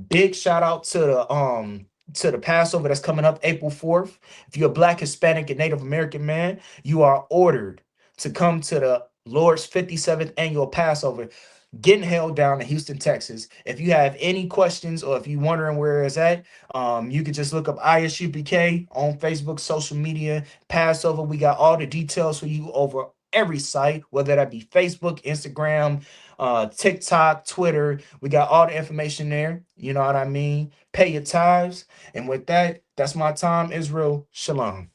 big shout out to the Passover that's coming up April 4th. If you're a Black, Hispanic, and Native American man, you are ordered to come to the Lord's 57th annual Passover, getting held down in Houston, Texas. If you have any questions, or if you're wondering where it's at, you can just look up Isupk on Facebook, social media, Passover. We got all the details for you over every site, whether that be Facebook, Instagram, TikTok, Twitter. We got all the information there. You know what I mean? Pay your tithes. And with that, that's my time, Israel. Shalom.